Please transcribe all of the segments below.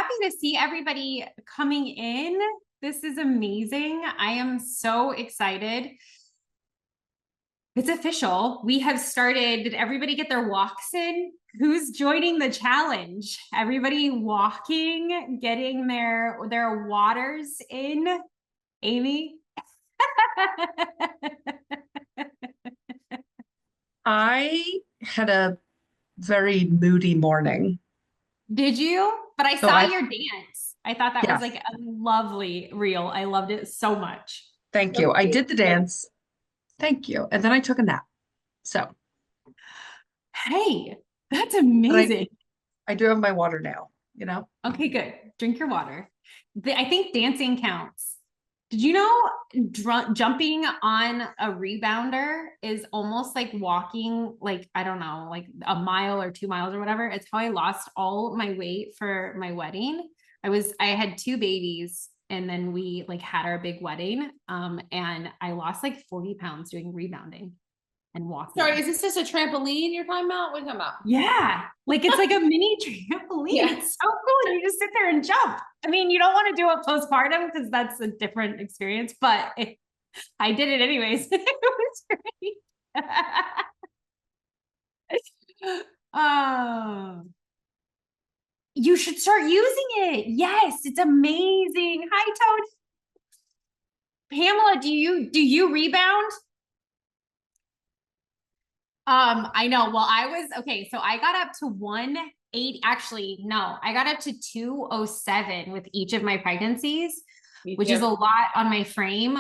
happy to see everybody coming in. This is amazing. I am so excited. It's official. We have started. Did everybody get their walks in? Who's joining the challenge? Everybody walking, getting their waters in. Amy? I had a very moody morning. Did you? But I So saw I, your dance. I thought that was yes, like a lovely reel. I loved it so much. thank you. I did the dance. Thank you. And then I took a nap. So, Hey, that's but amazing. I do have my water now, you know? Okay, good. Drink your water. I think dancing counts. Did you know jumping on a rebounder is almost like walking, like, I don't know, like a mile or 2 miles or whatever. It's how I lost all my weight for my wedding. I had 2 babies and then we like had our big wedding. And I lost like 40 pounds doing rebounding and walking. Sorry, is this just a trampoline you're talking about? What are you talking about? Yeah, like it's like a mini trampoline. Yeah. It's so cool. You just sit there and jump. I mean, you don't want to do it postpartum because that's a different experience, but I did it anyways. It was great. Oh, you should start using it. Yes, it's amazing. Hi, Tony. Pamela, do you rebound? I know. Well, okay. So I got up to 180. Actually, no, I got up to 207 with each of my pregnancies, which is a lot on my frame.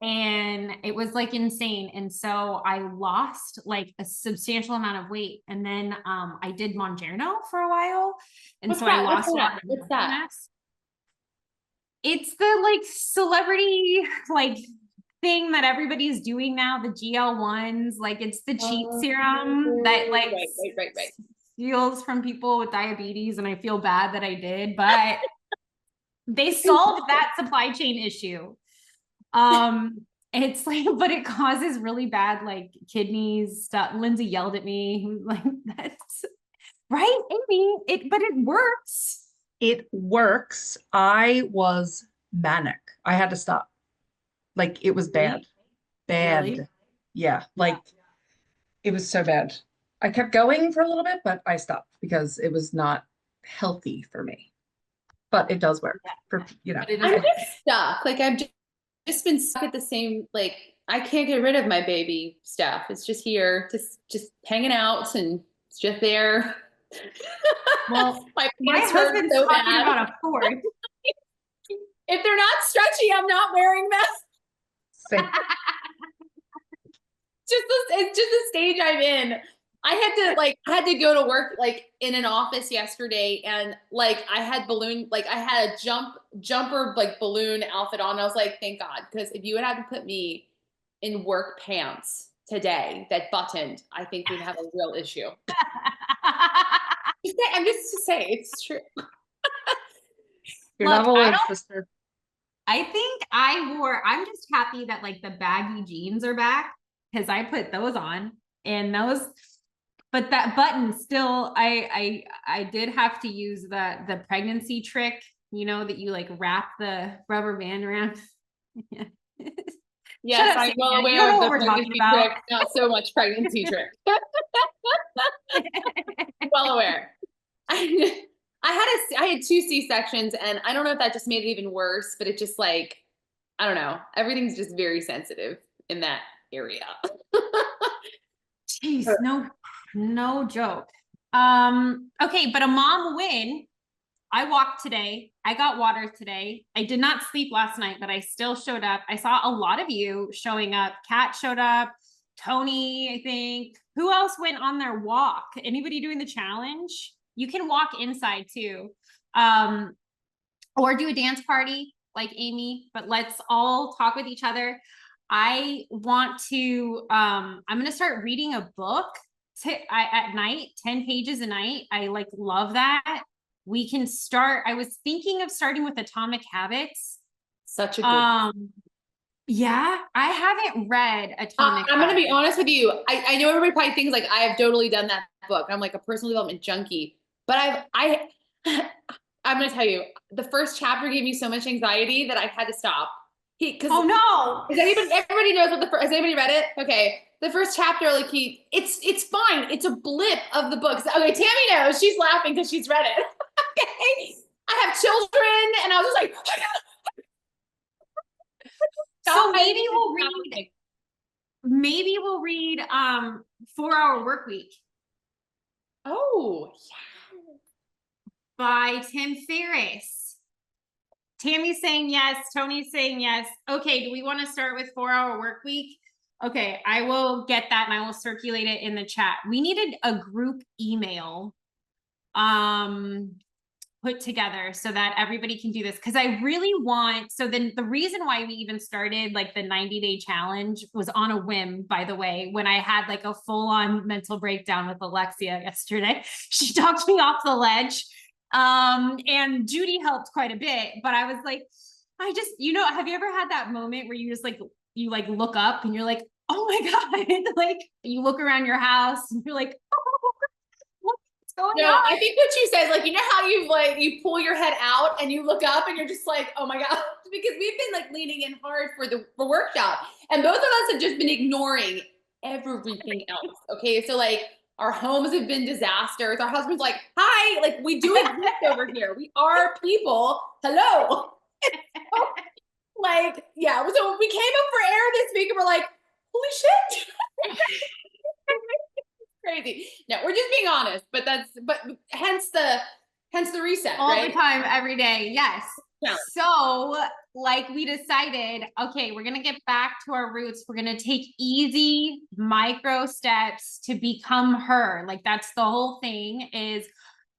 And it was like insane. And so I lost like a substantial amount of weight. And then, I did Mounjaro for a while. And What's so that? I lost What's that? It's the like celebrity, like thing that everybody's doing now, the GL1s, like it's the cheat serum that like right. steals from people with diabetes. And I feel bad that I did, but they solved that supply chain issue. It's like, but it causes really bad like kidneys stuff. Lindsay yelled at me, like, that's right, Amy. But it works. It works. I was manic. I had to stop. Like it was bad. Bad. Really? Yeah. Like it was so bad. I kept going for a little bit, but I stopped because it was not healthy for me. But it does work for, I'm just stuck. Like I've just been stuck at the same, like I can't get rid of my baby stuff. It's just here, just hanging out and it's just there. Well, my husband's so talking bad. about a fourth. If they're not stretchy, I'm not wearing them. It's just the stage I'm in. I had to go to work like in an office yesterday and like I had a jumper like balloon outfit on. I was like, thank God, because if you would have to put me in work pants today that buttoned, I think we'd have a real issue. I'm just to say it's true. You're not alone, sister. I think I'm just happy that like the baggy jeans are back because I put those on and but that button still, I did have to use the pregnancy trick, that you like wrap the rubber band around. Yes, I'm well aware of the pregnancy trick, not so much pregnancy trick. Well aware. I had 2 C-sections and I don't know if that just made it even worse, but it just like, I don't know. Everything's just very sensitive in that area. Jeez, no joke. Okay, but a mom win. I walked today. I got water today. I did not sleep last night, but I still showed up. I saw a lot of you showing up. Kat showed up. Tony, I think. Who else went on their walk? Anybody doing the challenge? You can walk inside too. Or do a dance party like Amy, but let's all talk with each other. I want to, I'm going to start reading a book at night, 10 pages a night. I like love that. We can start. I was thinking of starting with Atomic Habits. Such a good yeah, I haven't read Atomic I'm going to be honest with you. I know everybody probably thinks like I have totally done that book. I'm like a personal development junkie, but I I'm gonna tell you, the first chapter gave me so much anxiety that I had to stop. Because Oh no. everybody knows what the first, has anybody read it? Okay. The first chapter, like it's fine. It's a blip of the book. Okay, Tammy knows, she's laughing because she's read it. Okay. I have children, and I was just like, So maybe we'll read 4-Hour Work Week oh yeah. by Tim Ferriss. Tammy's saying yes, Tony's saying yes. Okay, do we want to start with 4-Hour Work Week? Okay, I will get that and I will circulate it in the chat. We needed a group email put together so that everybody can do this, because I really want, so then the reason why we even started like the 90-day challenge was on a whim, by the way, when I had like a full-on mental breakdown with Alexia yesterday. She talked me off the ledge, and Judy helped quite a bit, but I was like, I just, have you ever had that moment where you just like, you like look up and you're like, oh my God, like you look around your house and you're like, oh, what's going on? I think what you said, like, how you pull your head out and you look up and you're just like, oh my God, because we've been like leaning in hard for the workshop, and both of us have just been ignoring everything else. Okay. So like our homes have been disasters. Our husband's like, hi, like we do exist over here. We are people. Hello. Like, yeah. So we came up for air this week and we're like, holy shit. Crazy. No, we're just being honest, but hence the reset, all right? the time, every day. Yes. Yeah. So like we decided, okay, we're going to get back to our roots. We're going to take easy micro steps to become her. Like that's the whole thing, is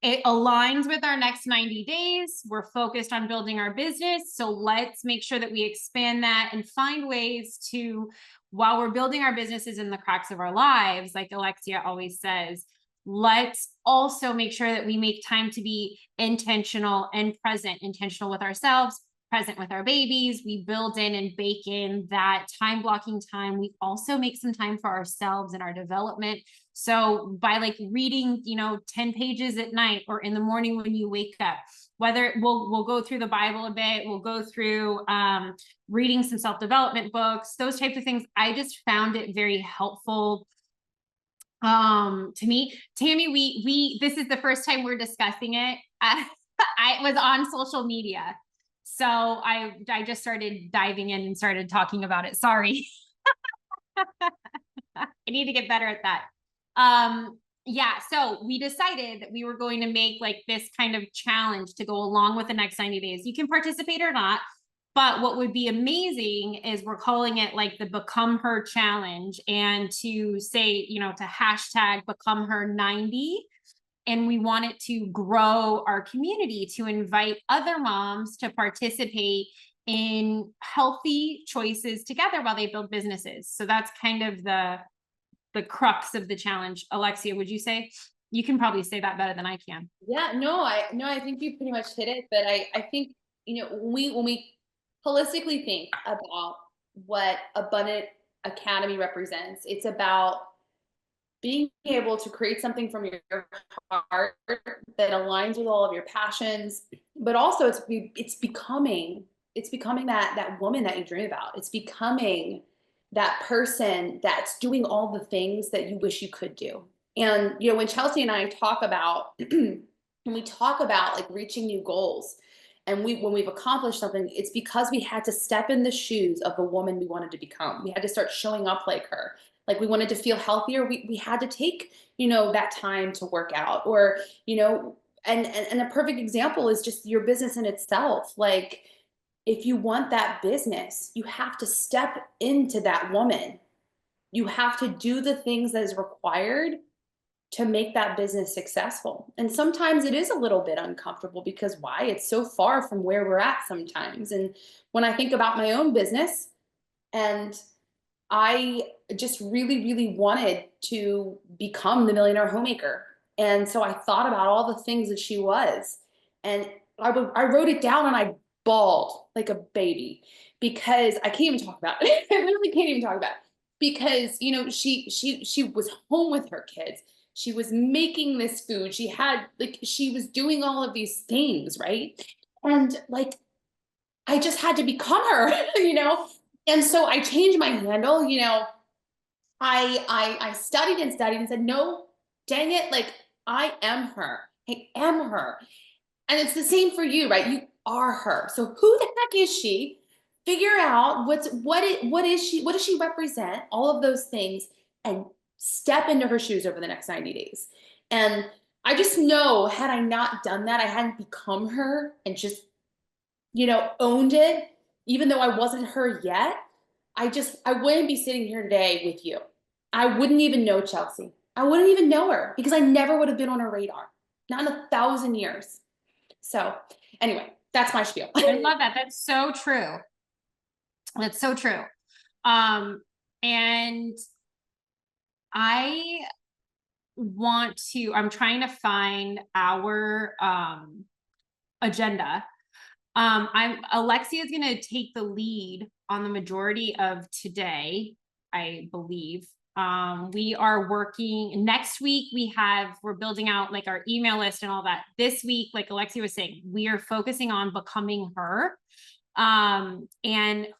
it aligns with our next 90 days. We're focused on building our business. So let's make sure that we expand that and find ways to, while we're building our businesses in the cracks of our lives, like Alexia always says, let's also make sure that we make time to be intentional and present, intentional with ourselves, present with our babies. We build in and bake in that time blocking time. We also make some time for ourselves and our development. So by like reading, 10 pages at night or in the morning when you wake up, whether we'll go through the Bible a bit, we'll go through reading some self-development books, those types of things. I just found it very helpful to me. Tammy, we this is the first time we're discussing it. I was on social media, so I just started diving in and started talking about it. Sorry. I need to get better at that. Yeah, so we decided that we were going to make like this kind of challenge to go along with the next 90 days. You can participate or not, but what would be amazing is we're calling it like the Become Her Challenge, and to say, to hashtag Become Her 90. And we want it to grow our community, to invite other moms to participate in healthy choices together while they build businesses. So that's kind of the crux of the challenge. Alexia, would you say? You can probably say that better than I can. Yeah, no, I think you pretty much hit it, but I think, when we holistically think about what Abundant Academy represents, it's about being able to create something from your heart that aligns with all of your passions, but also it's becoming that woman that you dream about. It's becoming that person that's doing all the things that you wish you could do. And when Chelsea and I talk about when we talk about like reaching new goals, and when we've accomplished something, it's because we had to step in the shoes of the woman we wanted to become. We had to start showing up like her. Like we wanted to feel healthier. We had to take, that time to work out, or, and a perfect example is just your business in itself. Like if you want that business, you have to step into that woman. You have to do the things that is required to make that business successful. And sometimes it is a little bit uncomfortable, because why? It's so far from where we're at sometimes. And when I think about my own business, and I just really, really wanted to become the millionaire homemaker. And so I thought about all the things that she was. And I wrote it down and I bawled like a baby, because I can't even talk about it. I literally can't even talk about it, because, she was home with her kids. She was making this food. She had like, she was doing all of these things, right? And like, I just had to become her, you know? And so I changed my handle, you know. I studied and studied and said, no, dang it, like I am her. I am her. And it's the same for you, right? You are her. So who the heck is she? Figure out what is she, what does she represent? All of those things, and step into her shoes over the next 90 days. And I just know, had I not done that, I hadn't become her and just, you know, owned it, even though I wasn't her yet, I wouldn't be sitting here today with you. I wouldn't even know Chelsea. I wouldn't even know her because I never would have been on her radar. Not in 1,000 years. So anyway, that's my spiel. I love that. That's so true. That's so true. And I'm trying to find our agenda. Alexia is going to take the lead on the majority of today, I believe. We are working next week. We're building out like our email list and all that. This week, like Alexia was saying, we are focusing on becoming her, and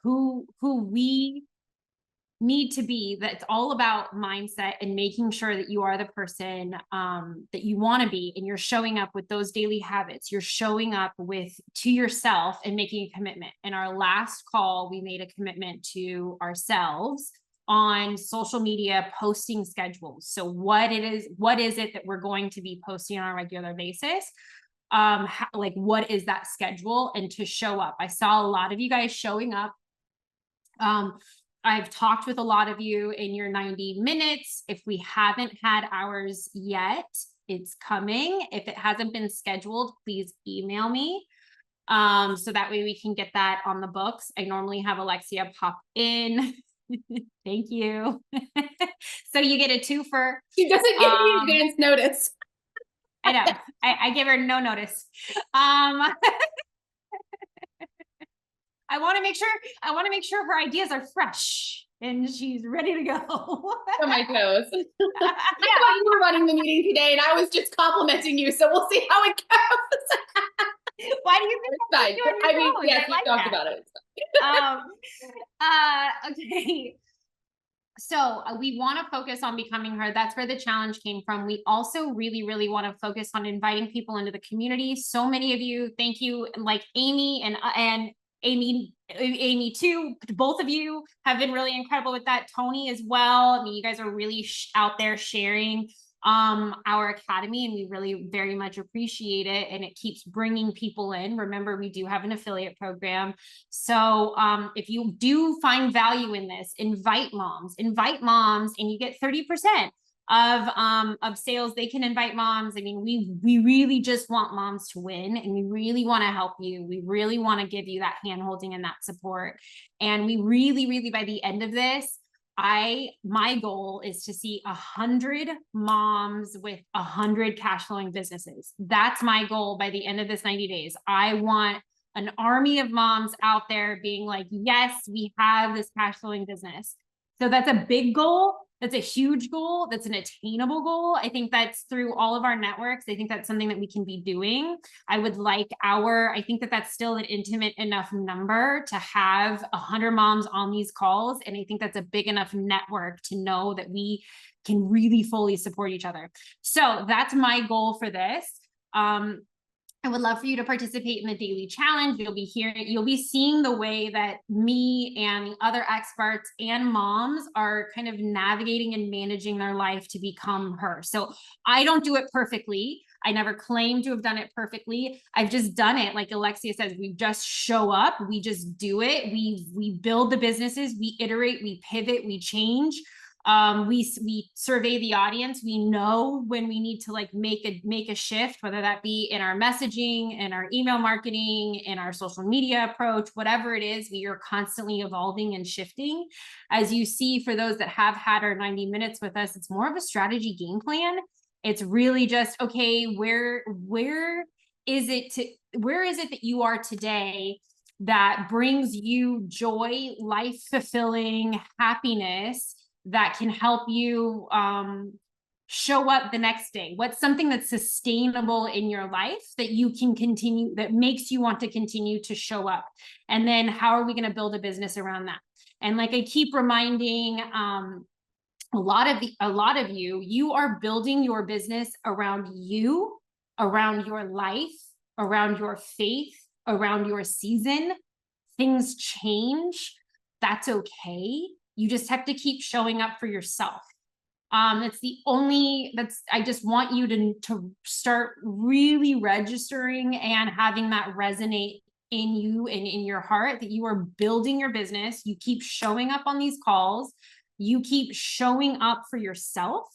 who we need to be. That's all about mindset and making sure that you are the person that you want to be, and you're showing up with those daily habits. You're showing up to yourself and making a commitment. In our last call, we made a commitment to ourselves on social media posting schedules. So what is it that we're going to be posting on a regular basis? Like what is that schedule, and to show up. I saw a lot of you guys showing up. I've talked with a lot of you in your 90 minutes. If we haven't had ours yet, it's coming. If it hasn't been scheduled, please email me. So that way we can get that on the books. I normally have Alexia pop in. Thank you. So you get a twofer. She doesn't give me advance notice. I know. I give her no notice. I want to make sure her ideas are fresh and she's ready to go. On my toes. I thought you were running the meeting today and I was just complimenting you. So we'll see how it goes. Why do you think that's fine? I mean, yes, we talked about it. Okay. So we want to focus on becoming her. That's where the challenge came from. We also really, really want to focus on inviting people into the community. So many of you, thank you, like Amy and Amy too. Both of you have been really incredible with that. Tony as well. I mean, you guys are really out there sharing our academy, and we really very much appreciate it, and it keeps bringing people in. Remember, we do have an affiliate program, so if you do find value in this, invite moms, and you get 30% of sales. They can invite moms. I mean, we really just want moms to win, and we really want to help you. We really want to give you that hand holding and that support, and we really by the end of this, my goal is to see 100 moms with 100 cash flowing businesses. That's my goal by the end of this 90 days. I want an army of moms out there being like, yes, we have this cash flowing business. So that's a big goal. That's a huge goal. That's an attainable goal. I think that's through all of our networks. I think that's something that we can be doing. I think that that's still an intimate enough number to have 100 moms on these calls. And I think that's a big enough network to know that we can really fully support each other. So that's my goal for this. I would love for you to participate in the daily challenge. You'll be seeing the way that me and the other experts and moms are kind of navigating and managing their life to become her. So I don't do it perfectly. I never claim to have done it perfectly. I've just done it. Like Alexia says, we just show up, we just do it. We build the businesses, we iterate, we pivot, we change. We survey the audience. We know when we need to like make a shift, whether that be in our messaging, in our email marketing, in our social media approach, whatever it is, we are constantly evolving and shifting. As you see, for those that have had our 90 minutes with us, it's more of a strategy game plan. It's really just, okay, where is it that you are today that brings you joy, life fulfilling happiness, that can help you show up the next day? What's something that's sustainable in your life that you can continue, that makes you want to continue to show up? And then how are we going to build a business around that? And like I keep reminding a lot of you are building your business around you, around your life, around your faith, around your season. Things change. That's okay. You just have to keep showing up for yourself. I just want you to start really registering and having that resonate in you and in your heart, that you are building your business. You keep showing up on these calls. You keep showing up for yourself,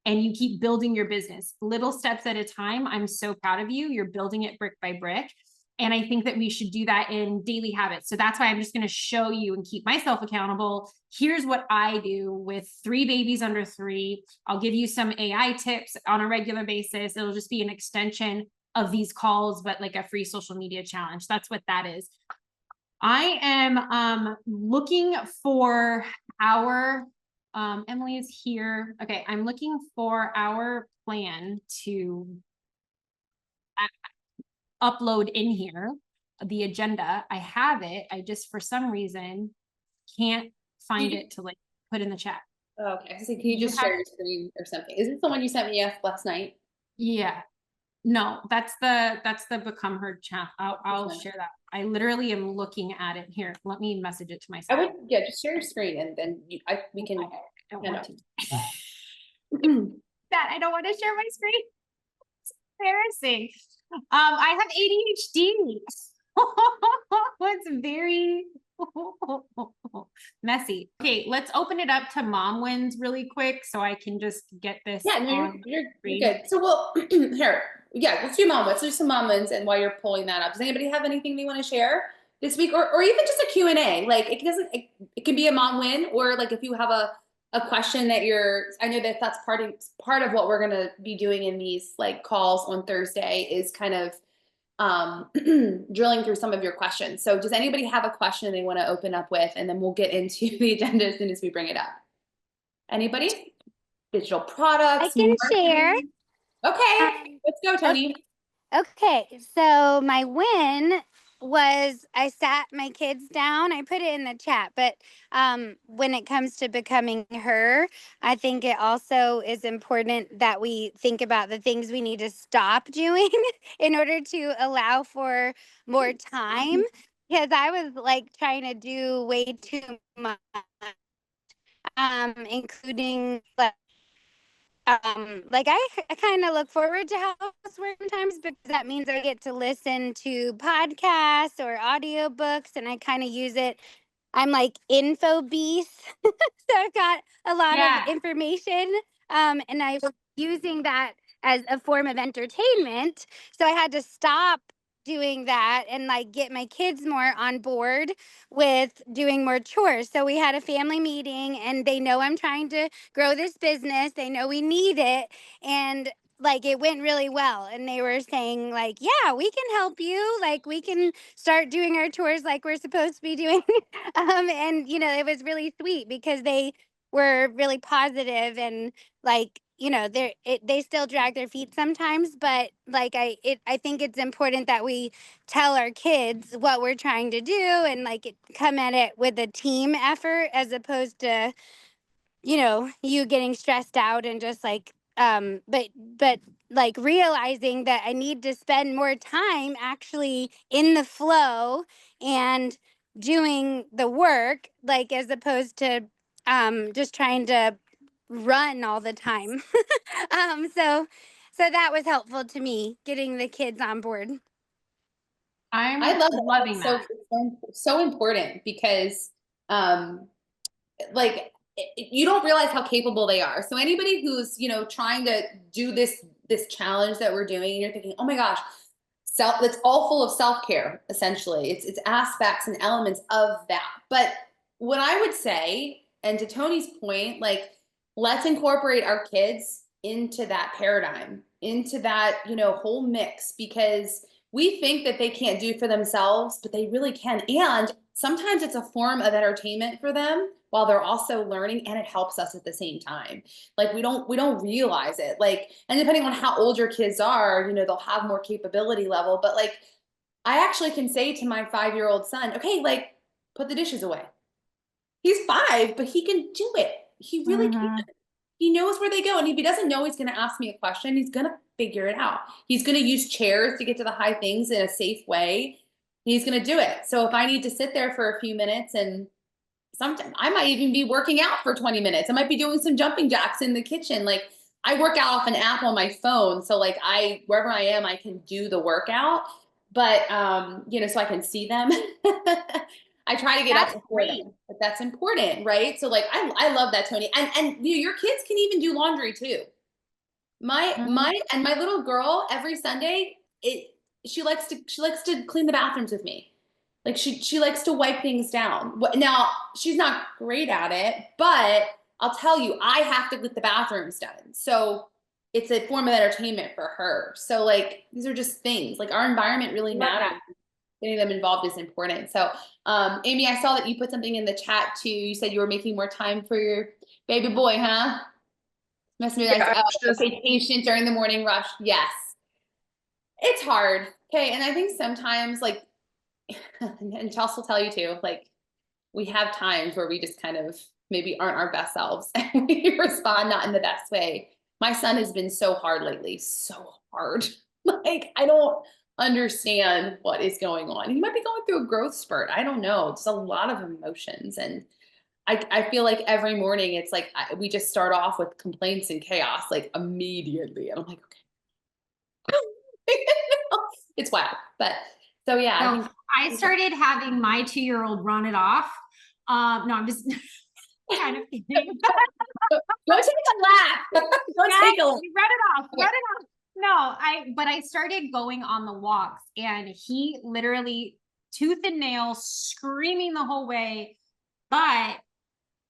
and you keep building your business little steps at a time. I'm so proud of you. You're building it brick by brick. And I think that we should do that in daily habits. So that's why I'm just going to show you and keep myself accountable. Here's what I do with 3 babies under 3. I'll give you some AI tips on a regular basis. It'll just be an extension of these calls, but like a free social media challenge. That's what that is. I am looking for our, Emily is here. Okay, I'm looking for our plan to upload in here the agenda. I have it. I just, for some reason, can't find it to like put in the chat. Oh, okay. So can you just share your screen or something? Is this the one you sent me last night? Yeah. No, that's the Become Her chat. I'll share that. I literally am looking at it here. Let me message it to myself. Yeah, just share your screen and then we can. I don't want to. That I don't want to share my screen. It's embarrassing. I have ADHD. It's very messy. Okay, let's open it up to mom wins really quick so I can just get this. Yeah, no, you're good. So we'll here. Yeah, let's do mom wins. There's some mom wins, and while you're pulling that up, does anybody have anything they want to share this week, or even just a Q&A? Like it can be a mom win, or like if you have a question that I know that that's part of what we're gonna be doing in these like calls on Thursday is kind of drilling through some of your questions. So does anybody have a question they want to open up with, and then we'll get into the agenda as soon as we bring it up. Anybody? Digital products? I can share. Okay, let's go, Tony. Okay, so my win was I sat my kids down. I put it in the chat, but when it comes to becoming her, I think it also is important that we think about the things we need to stop doing in order to allow for more time. Because I was like trying to do way too much, including like I kind of look forward to housework sometimes because that means I get to listen to podcasts or audiobooks, and I kind of use it. I'm like info beast, so I've got a lot of information, and I was using that as a form of entertainment. So I had to stop doing that and like get my kids more on board with doing more chores. So we had a family meeting, and they know I'm trying to grow this business. They know we need it, and like it went really well. And they were saying like, yeah, we can help you. Like we can start doing our chores like we're supposed to be doing. And you know, it was really sweet because they were really positive, and like, you know, they still drag their feet sometimes, but like I think it's important that we tell our kids what we're trying to do, and like come at it with a team effort as opposed to, you know, you getting stressed out and just like but like realizing that I need to spend more time actually in the flow and doing the work, like as opposed to just trying to run all the time. So that was helpful to me, getting the kids on board. I love loving that. So important because like you don't realize how capable they are. So anybody who's, you know, trying to do this challenge that we're doing, and you're thinking, oh my gosh, it's all full of self-care, essentially. It's aspects and elements of that. But what I would say, and to Tony's point, like let's incorporate our kids into that paradigm, into that, you know, whole mix, because we think that they can't do for themselves, but they really can. And sometimes it's a form of entertainment for them while they're also learning, and it helps us at the same time. Like we don't realize it. Like, and depending on how old your kids are, you know, they'll have more capability level, but like I actually can say to my 5-year-old son, okay, like put the dishes away. He's 5, but he can do it. He really can. He knows where they go. And if he doesn't know, he's going to ask me a question. He's going to figure it out. He's going to use chairs to get to the high things in a safe way. He's going to do it. So if I need to sit there for a few minutes, and sometimes I might even be working out for 20 minutes. I might be doing some jumping jacks in the kitchen. Like I work out off an app on my phone. So like wherever I am, I can do the workout, but you know, so I can see them. I try to get up before them, but that's important, right? So like I love that, Tony. And you know, your kids can even do laundry too. My little girl every Sunday, she likes to clean the bathrooms with me. Like she likes to wipe things down. Now she's not great at it, but I'll tell you, I have to get the bathrooms done. So it's a form of entertainment for her. So like these are just things. Like our environment really matters. Getting them involved is important. So Amy, I saw that you put something in the chat too. You said you were making more time for your baby boy, huh? Must be nice. Okay, patient during the morning rush. Yes. It's hard. Okay. And I think sometimes like, and Chelsea will tell you too, like we have times where we just kind of maybe aren't our best selves and we respond not in the best way. My son has been so hard lately, so hard. Like I don't understand what is going on. He might be going through a growth spurt. I don't know. It's a lot of emotions. And I feel like every morning it's like we just start off with complaints and chaos like immediately. And I'm like, okay. It's wild. But so yeah. So I started having my 2-year-old run it off. No, I'm just kind of kidding. Go take a lap. Go take a lap. Run it off. Run it off. No, but I started going on the walks, and he literally tooth and nail screaming the whole way. But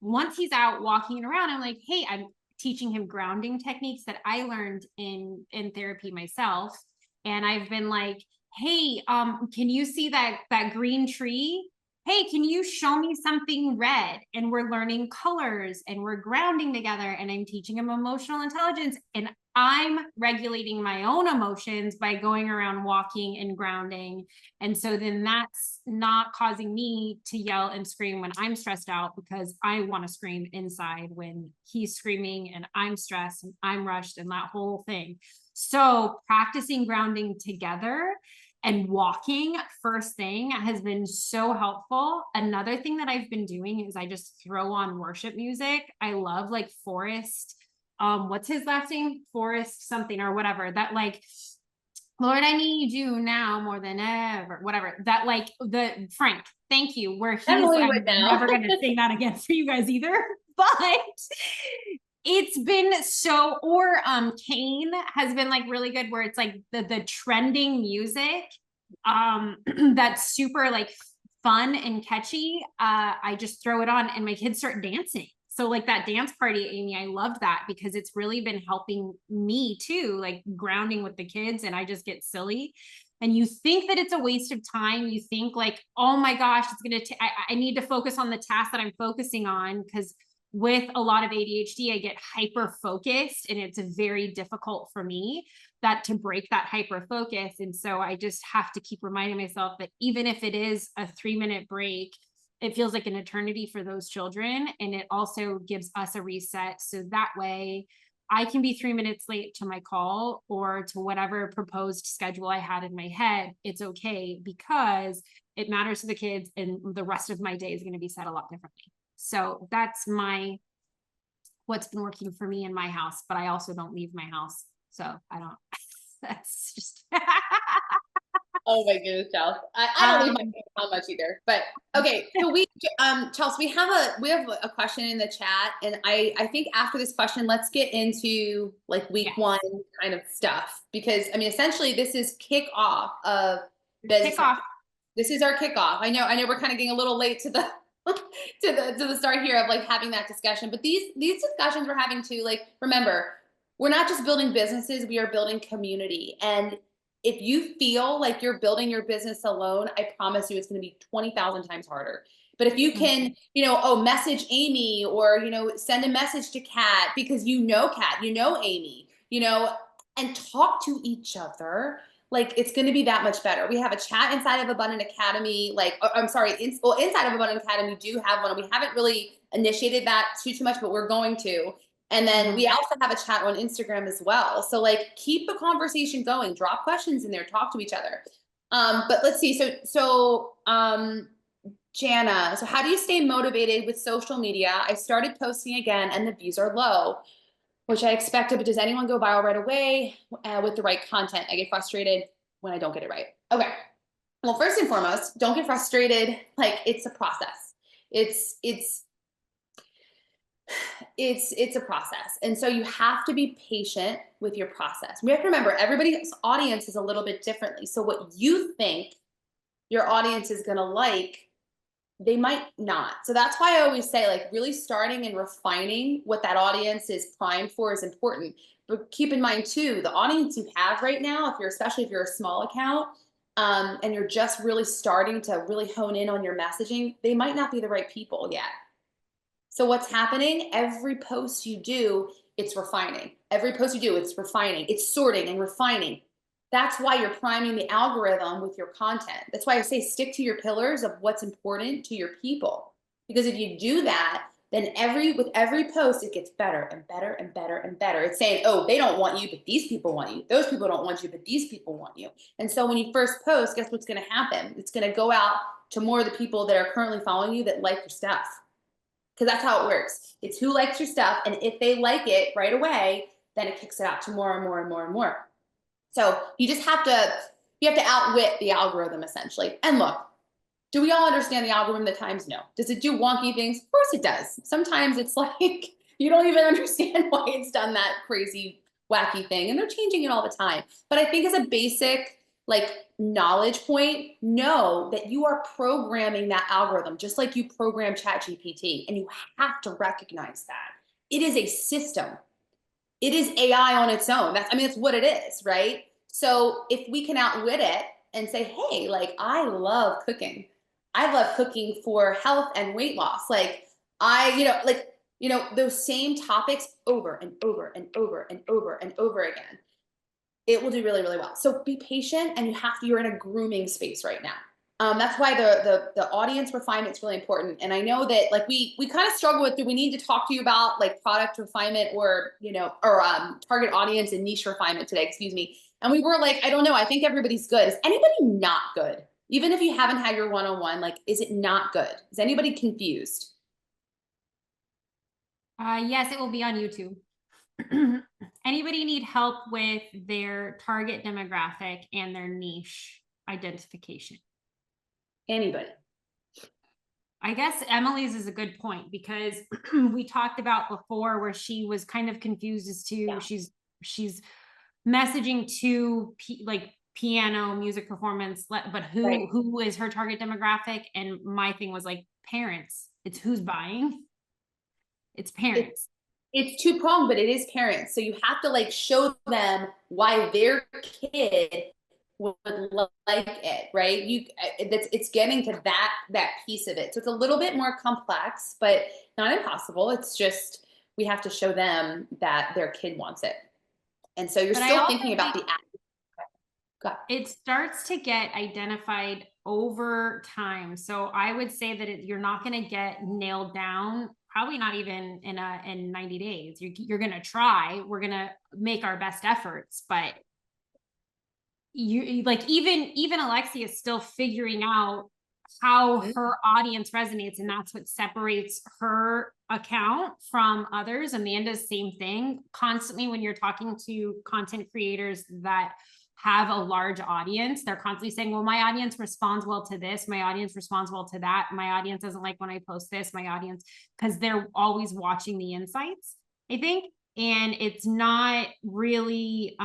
once he's out walking around, I'm like, hey, I'm teaching him grounding techniques that I learned in therapy myself. And I've been like, hey, can you see that green tree? Hey, can you show me something red? And we're learning colors and we're grounding together, and I'm teaching him emotional intelligence, and I'm regulating my own emotions by going around walking and grounding. And so then that's not causing me to yell and scream when I'm stressed out, because I want to scream inside when he's screaming and I'm stressed and I'm rushed and that whole thing. So practicing grounding together and walking first thing has been so helpful. Another thing that I've been doing is I just throw on worship music. I love like Forrest. What's his last name? Forrest something or whatever. That like, Lord, I need you now more than ever. Whatever. That like the Frank. Thank you. Where he's I'm never gonna sing that again for you guys either. But it's been so, or Kane has been like really good, where it's like the trending music that's super like fun and catchy. I just throw it on and my kids start dancing. So like that dance party, Amy, I loved that because it's really been helping me too, like grounding with the kids, and I just get silly. And you think that it's a waste of time. You think like, oh my gosh, it's gonna I need to focus on the task that I'm focusing on, because with a lot of ADHD, I get hyper focused, and it's very difficult for me to break that hyper focus. And so I just have to keep reminding myself that even if it is a 3-minute break, it feels like an eternity for those children. And it also gives us a reset. So that way I can be 3 minutes late to my call or to whatever proposed schedule I had in my head. It's okay, because it matters to the kids, and the rest of my day is going to be set a lot differently. So that's what's been working for me in my house, but I also don't leave my house. So that's just. Oh my goodness, Chelsea. I don't leave my house much either, but okay. So Chelsea, we have a question in the chat, and I think after this question, let's get into like week one kind of stuff, because I mean, essentially this is kickoff of kickoff. This is our kickoff. I know we're kind of getting a little late to the to the start here of like having that discussion, but these discussions we're having too, like, remember, we're not just building businesses, we are building community. And if you feel like you're building your business alone, I promise you it's going to be 20,000 times harder, But if you can, message Amy, or, send a message to Kat, because Kat, Amy, and talk to each other, like, it's going to be that much better. We have a chat inside of Abundant Academy. Inside of Abundant Academy, we do have one. We haven't really initiated that too much, but we're going to. And then we also have a chat on Instagram as well. So, like, keep the conversation going, drop questions in there, talk to each other. But let's see. Jana, so how do you stay motivated with social media? I started posting again and the views are low, which I expected, but does anyone go viral right away with the right content? I get frustrated when I don't get it right. Okay. Well, first and foremost, don't get frustrated. Like, it's a process. It's a process. And so you have to be patient with your process. We have to remember, everybody's audience is a little bit differently. So what you think your audience is going to like, they might not. So that's why I always say, like, really starting and refining what that audience is primed for is important. But keep in mind too, the audience you have right now, especially if you're a small account, and you're just really starting to really hone in on your messaging, they might not be the right people yet. So what's happening? Every post you do, it's refining. Every post you do, it's refining. It's sorting and refining. That's why you're priming the algorithm with your content. That's why I say stick to your pillars of what's important to your people. Because if you do that, then with every post, it gets better and better and better and better. It's saying, oh, they don't want you, but these people want you. Those people don't want you, but these people want you. And so when you first post, guess what's going to happen? It's going to go out to more of the people that are currently following you that like your stuff. Because that's how it works. It's who likes your stuff. And if they like it right away, then it kicks it out to more and more and more and more. So you just have to outwit the algorithm, essentially. And look, do we all understand the algorithm at times? No. Does it do wonky things? Of course it does. Sometimes it's like, you don't even understand why it's done that crazy, wacky thing. And they're changing it all the time. But I think as a basic, like, knowledge point, know that you are programming that algorithm just like you program ChatGPT. And you have to recognize that. It is a system. It is AI on its own. That's what it is, right? So if we can outwit it and say, hey, like, I love cooking. I love cooking for health and weight loss. Like, those same topics over and over and over and over and over again, it will do really, really well. So be patient, and you're in a grooming space right now. That's why the audience refinement is really important. And I know that, like, we kind of struggle with, do we need to talk to you about, like, product refinement or target audience and niche refinement today, excuse me. And we were like, I don't know. I think everybody's good. Is anybody not good? Even if you haven't had your one-on-one, like, is it not good? Is anybody confused? Yes, it will be on YouTube. Anybody need help with their target demographic and their niche identification? Anybody? I guess Emily's is a good point, because we talked about before where she was kind of confused as to she's messaging to piano music performance, but who is her target demographic? And my thing was, like, parents. It's who's buying. It's parents. It's two-pronged, but it is parents. So you have to, like, show them why their kid would like it, right? It's getting to that piece of it. So it's a little bit more complex, but not impossible. It's just, we have to show them that their kid wants it. And so you're still thinking about the app. It starts to get identified over time. So I would say that you're not going to get nailed down, probably not even in 90 days. You're going to try. We're going to make our best efforts, but you like, even Alexia is still figuring out how her audience resonates, and that's what separates her account from others. Amanda's same thing. Constantly, when you're talking to content creators that have a large audience, they're constantly saying, well, my audience responds well to this, my audience responds well to that, my audience doesn't like when I post this, my audience, because they're always watching the insights, I think. And it's not really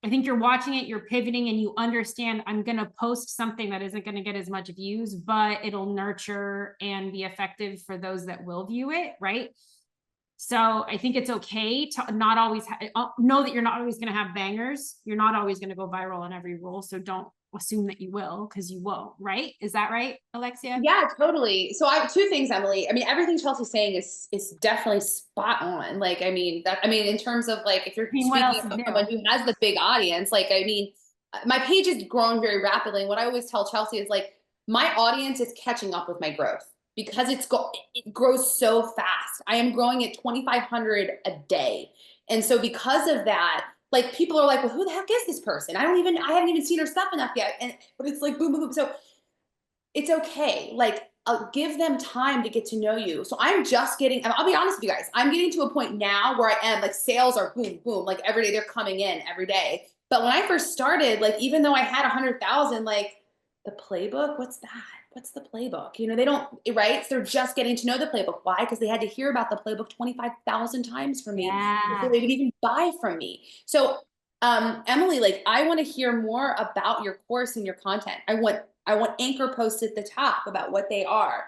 I think you're watching it, you're pivoting, and you understand, I'm going to post something that isn't going to get as much views, but it'll nurture and be effective for those that will view it, right? So I think it's okay to not always know that you're not always going to have bangers. You're not always going to go viral on every role. So don't assume that you will, because you won't, right? Is that right, Alexia? Yeah, totally. So I have two things, Emily. I mean, everything Chelsea's saying is definitely spot on. Like, I mean, in terms of like, if you're What else speaking is of new? someone who has the big audience, like, I mean, my page is growing very rapidly. And what I always tell Chelsea is like, my audience is catching up with my growth because it grows so fast. I am growing at 2,500 a day. And so because of that, like people are like, well, who the heck is this person? I haven't even seen her stuff enough yet. But it's like, boom, boom, boom. So it's okay. Like, give them time to get to know you. So I'll be honest with you guys, I'm getting to a point now where I am like sales are boom, boom, like every day they're coming in every day. But when I first started, like, even though I had 100,000, like the playbook, what's that? What's the playbook? You know, they don't, right? So they're just getting to know the playbook. Why? Because they had to hear about the playbook 25,000 times from me before they would even buy from me. So, Emily, like, I want to hear more about your course and your content. I want anchor posts at the top about what they are.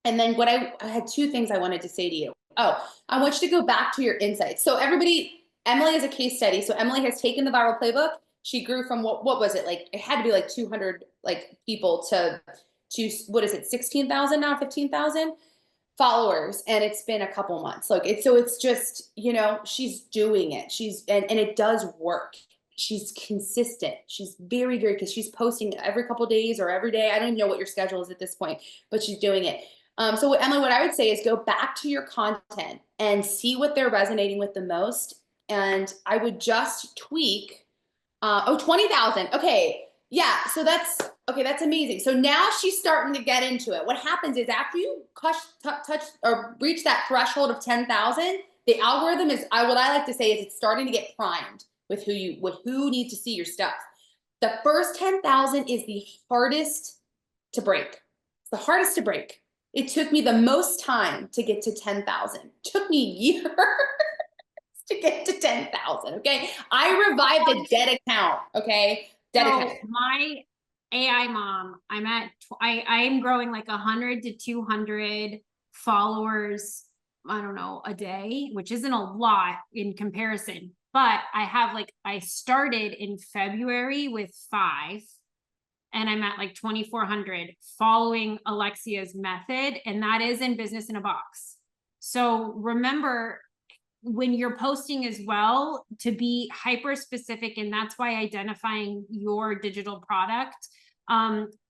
And then I had two things I wanted to say to you. Oh, I want you to go back to your insights. So everybody, Emily is a case study. So Emily has taken the viral playbook. She grew from what was it? Like, it had to be like 200 like people to what is it? 16,000 now, 15,000 followers. And it's been a couple months. Like it's just, you know, she's doing it. And it does work. She's consistent. She's very, very, because she's posting every couple days or every day. I don't even know what your schedule is at this point, but she's doing it. So Emily, what I would say is go back to your content and see what they're resonating with the most. And I would just tweak, 20,000. Okay. Yeah. So that's amazing. So now she's starting to get into it. What happens is after you touch or reach that threshold of 10,000, the algorithm is, what I like to say is it's starting to get primed with who needs to see your stuff. The first 10,000 is the hardest to break. It's the hardest to break. It took me the most time to get to 10,000. Took me years to get to 10,000. Okay. I revived a dead account. Okay. Dead account. My AI mom, I'm growing like 100 to 200 followers, I don't know, a day, which isn't a lot in comparison, but I started in February with 5 and I'm at like 2,400 following Alexia's method. And that is in Business in a Box. So remember, when you're posting as well, to be hyper specific, and that's why identifying your digital product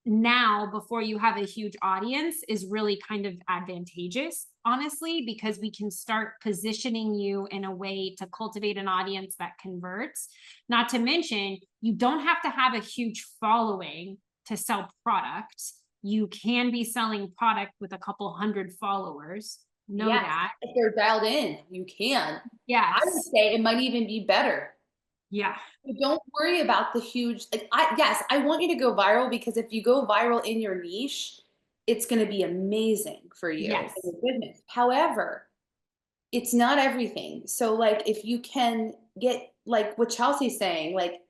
now before you have a huge audience is really kind of advantageous, honestly, because we can start positioning you in a way to cultivate an audience that converts. Not to mention, you don't have to have a huge following to sell product. You can be selling product with a couple hundred followers. Know that. If they're dialed in, you can. Yes. I would say it might even be better. Yeah. Don't worry about the huge, I want you to go viral, because if you go viral in your niche, it's going to be amazing for you. Yes. And your business. However, it's not everything. So like, if you can get like what Chelsea's saying, like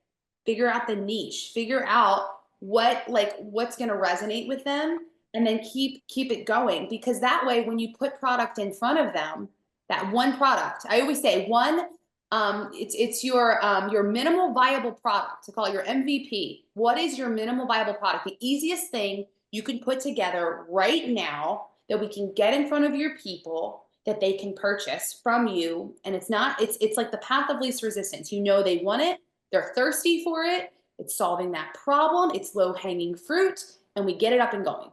figure out the niche, figure out what's going to resonate with them, and then keep it going. Because that way, when you put product in front of them, that one product, I always say it's your minimal viable product, to call it your MVP. What is your minimal viable product? The easiest thing you can put together right now that we can get in front of your people, that they can purchase from you. And it's like the path of least resistance. You know, they want it, they're thirsty for it, it's solving that problem, it's low-hanging fruit, and we get it up and going.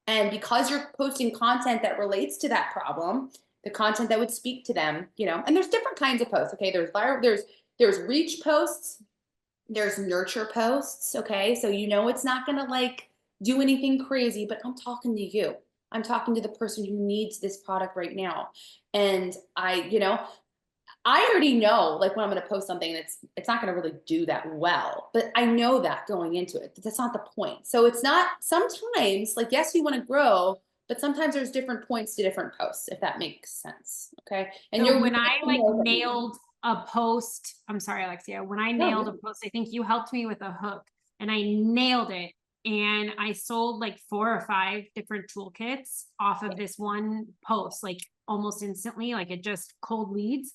And because you're posting content that relates to that problem, the content that would speak to them, you know, and there's different kinds of posts. Okay. There's viral, there's reach posts, there's nurture posts. Okay. So, you know, it's not going to like do anything crazy, but I'm talking to you. I'm talking to the person who needs this product right now. And I already know, like, when I'm going to post something, it's not going to really do that well, but I know that going into it. That's not the point. So it's not, sometimes, like, yes, you want to grow, but sometimes there's different points to different posts, if that makes sense. Okay. And so when I nailed a post, I'm sorry, Alexia, when I nailed a post, I think you helped me with a hook and I nailed it. And I sold like 4 or 5 different toolkits off of this one post, like almost instantly, like it just cold leads.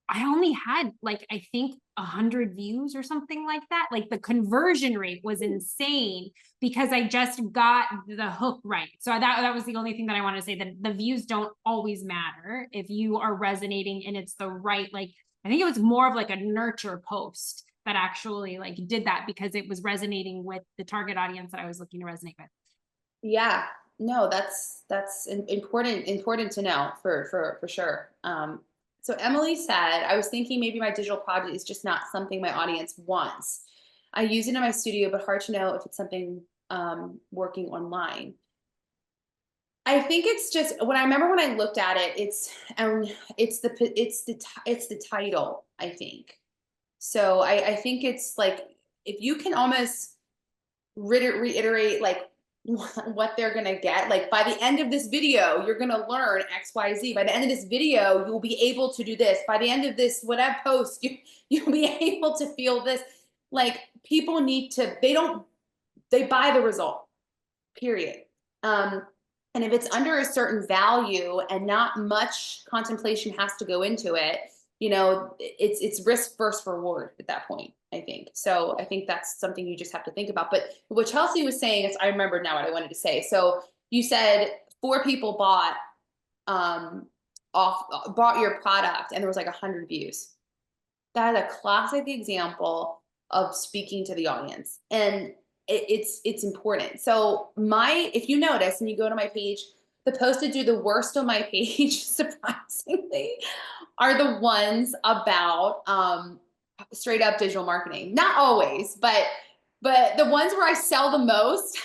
I only had like, I think 100 views or something like that. Like the conversion rate was insane because I just got the hook right. So that was the only thing that I want to say, that the views don't always matter if you are resonating and it's the right, like, I think it was more of like a nurture post that actually like did that because it was resonating with the target audience that I was looking to resonate with. Yeah, no, that's important to know for sure. So Emily said, I was thinking maybe my digital project is just not something my audience wants. I use it in my studio, but hard to know if it's something working online. I think it's just when I remember when I looked at it, it's the title, I think. So I think it's like if you can almost reiterate like what they're gonna get. Like by the end of this video, you're gonna learn XYZ. By the end of this video, you'll be able to do this. By the end of this whatever post, you'll be able to feel this. Like people need to, they buy the result, period. And if it's under a certain value and not much contemplation has to go into it, you know, it's risk versus reward at that point, I think. So I think that's something you just have to think about. But what Chelsea was saying is, I remember now what I wanted to say. So you said 4 people bought your product and there was like 100 views. That is a classic example of speaking to the audience. And it's important. So if you notice and you go to my page, the posts that do the worst on my page, surprisingly, are the ones about straight up digital marketing. Not always, but the ones where I sell the most,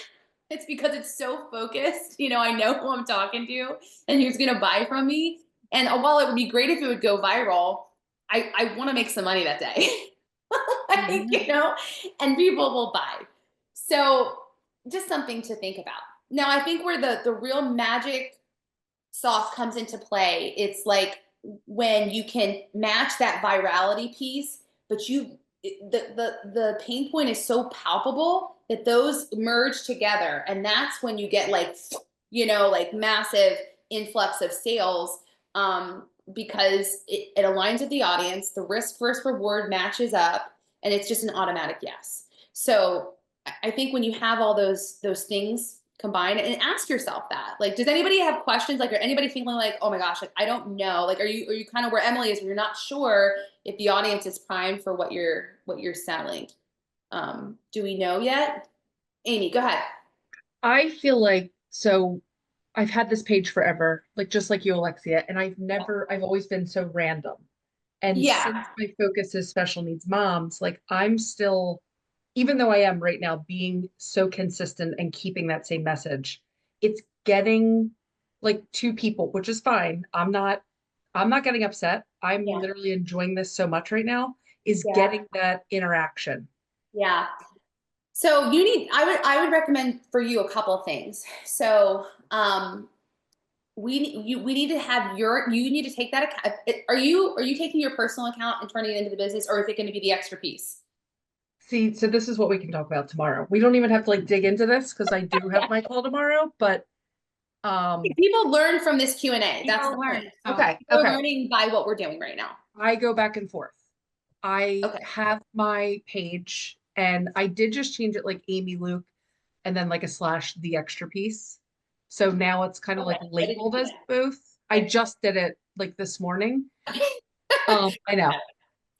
it's because it's so focused. You know, I know who I'm talking to and who's gonna buy from me. And while it would be great if it would go viral, I want to make some money that day. Like, you know, and people will buy. So just something to think about. Now, I think where the real magic sauce comes into play, it's like when you can match that virality piece, but the pain point is so palpable that those merge together. And that's when you get like, you know, like massive influx of sales, because it aligns with the audience, the risk versus reward matches up, and it's just an automatic yes. So I think when you have all those things combined, and ask yourself that, like, does anybody have questions? Like, are anybody feeling like, oh my gosh, like I don't know, like, are you kind of where Emily is, where you're not sure if the audience is primed for what you're selling? Do we know yet? Amy, go ahead. I feel like, so I've had this page forever, like just like you, Alexia, and I've always been so random. And Yeah. since my focus is special needs moms, like I'm still, even though I am right now being so consistent and keeping that same message, it's getting like 2 people, which is fine. I'm not getting upset. I'm Yeah. literally enjoying this so much right now, is Yeah. getting that interaction. Yeah. So I would recommend for you a couple of things. So we need to have you need to take that account. Are you taking your personal account and turning it into the business, or is it going to be the extra piece? See, so this is what we can talk about tomorrow. We don't even have to like dig into this because I do have my call tomorrow, but people learn from this Q&A. That's the point. Okay. People are learning by what we're doing right now. I go back and forth. I have my page and I did just change it like Amy Luke and then like a / the extra piece. So now it's kind of like labeled as both. I just did it like this morning. I know.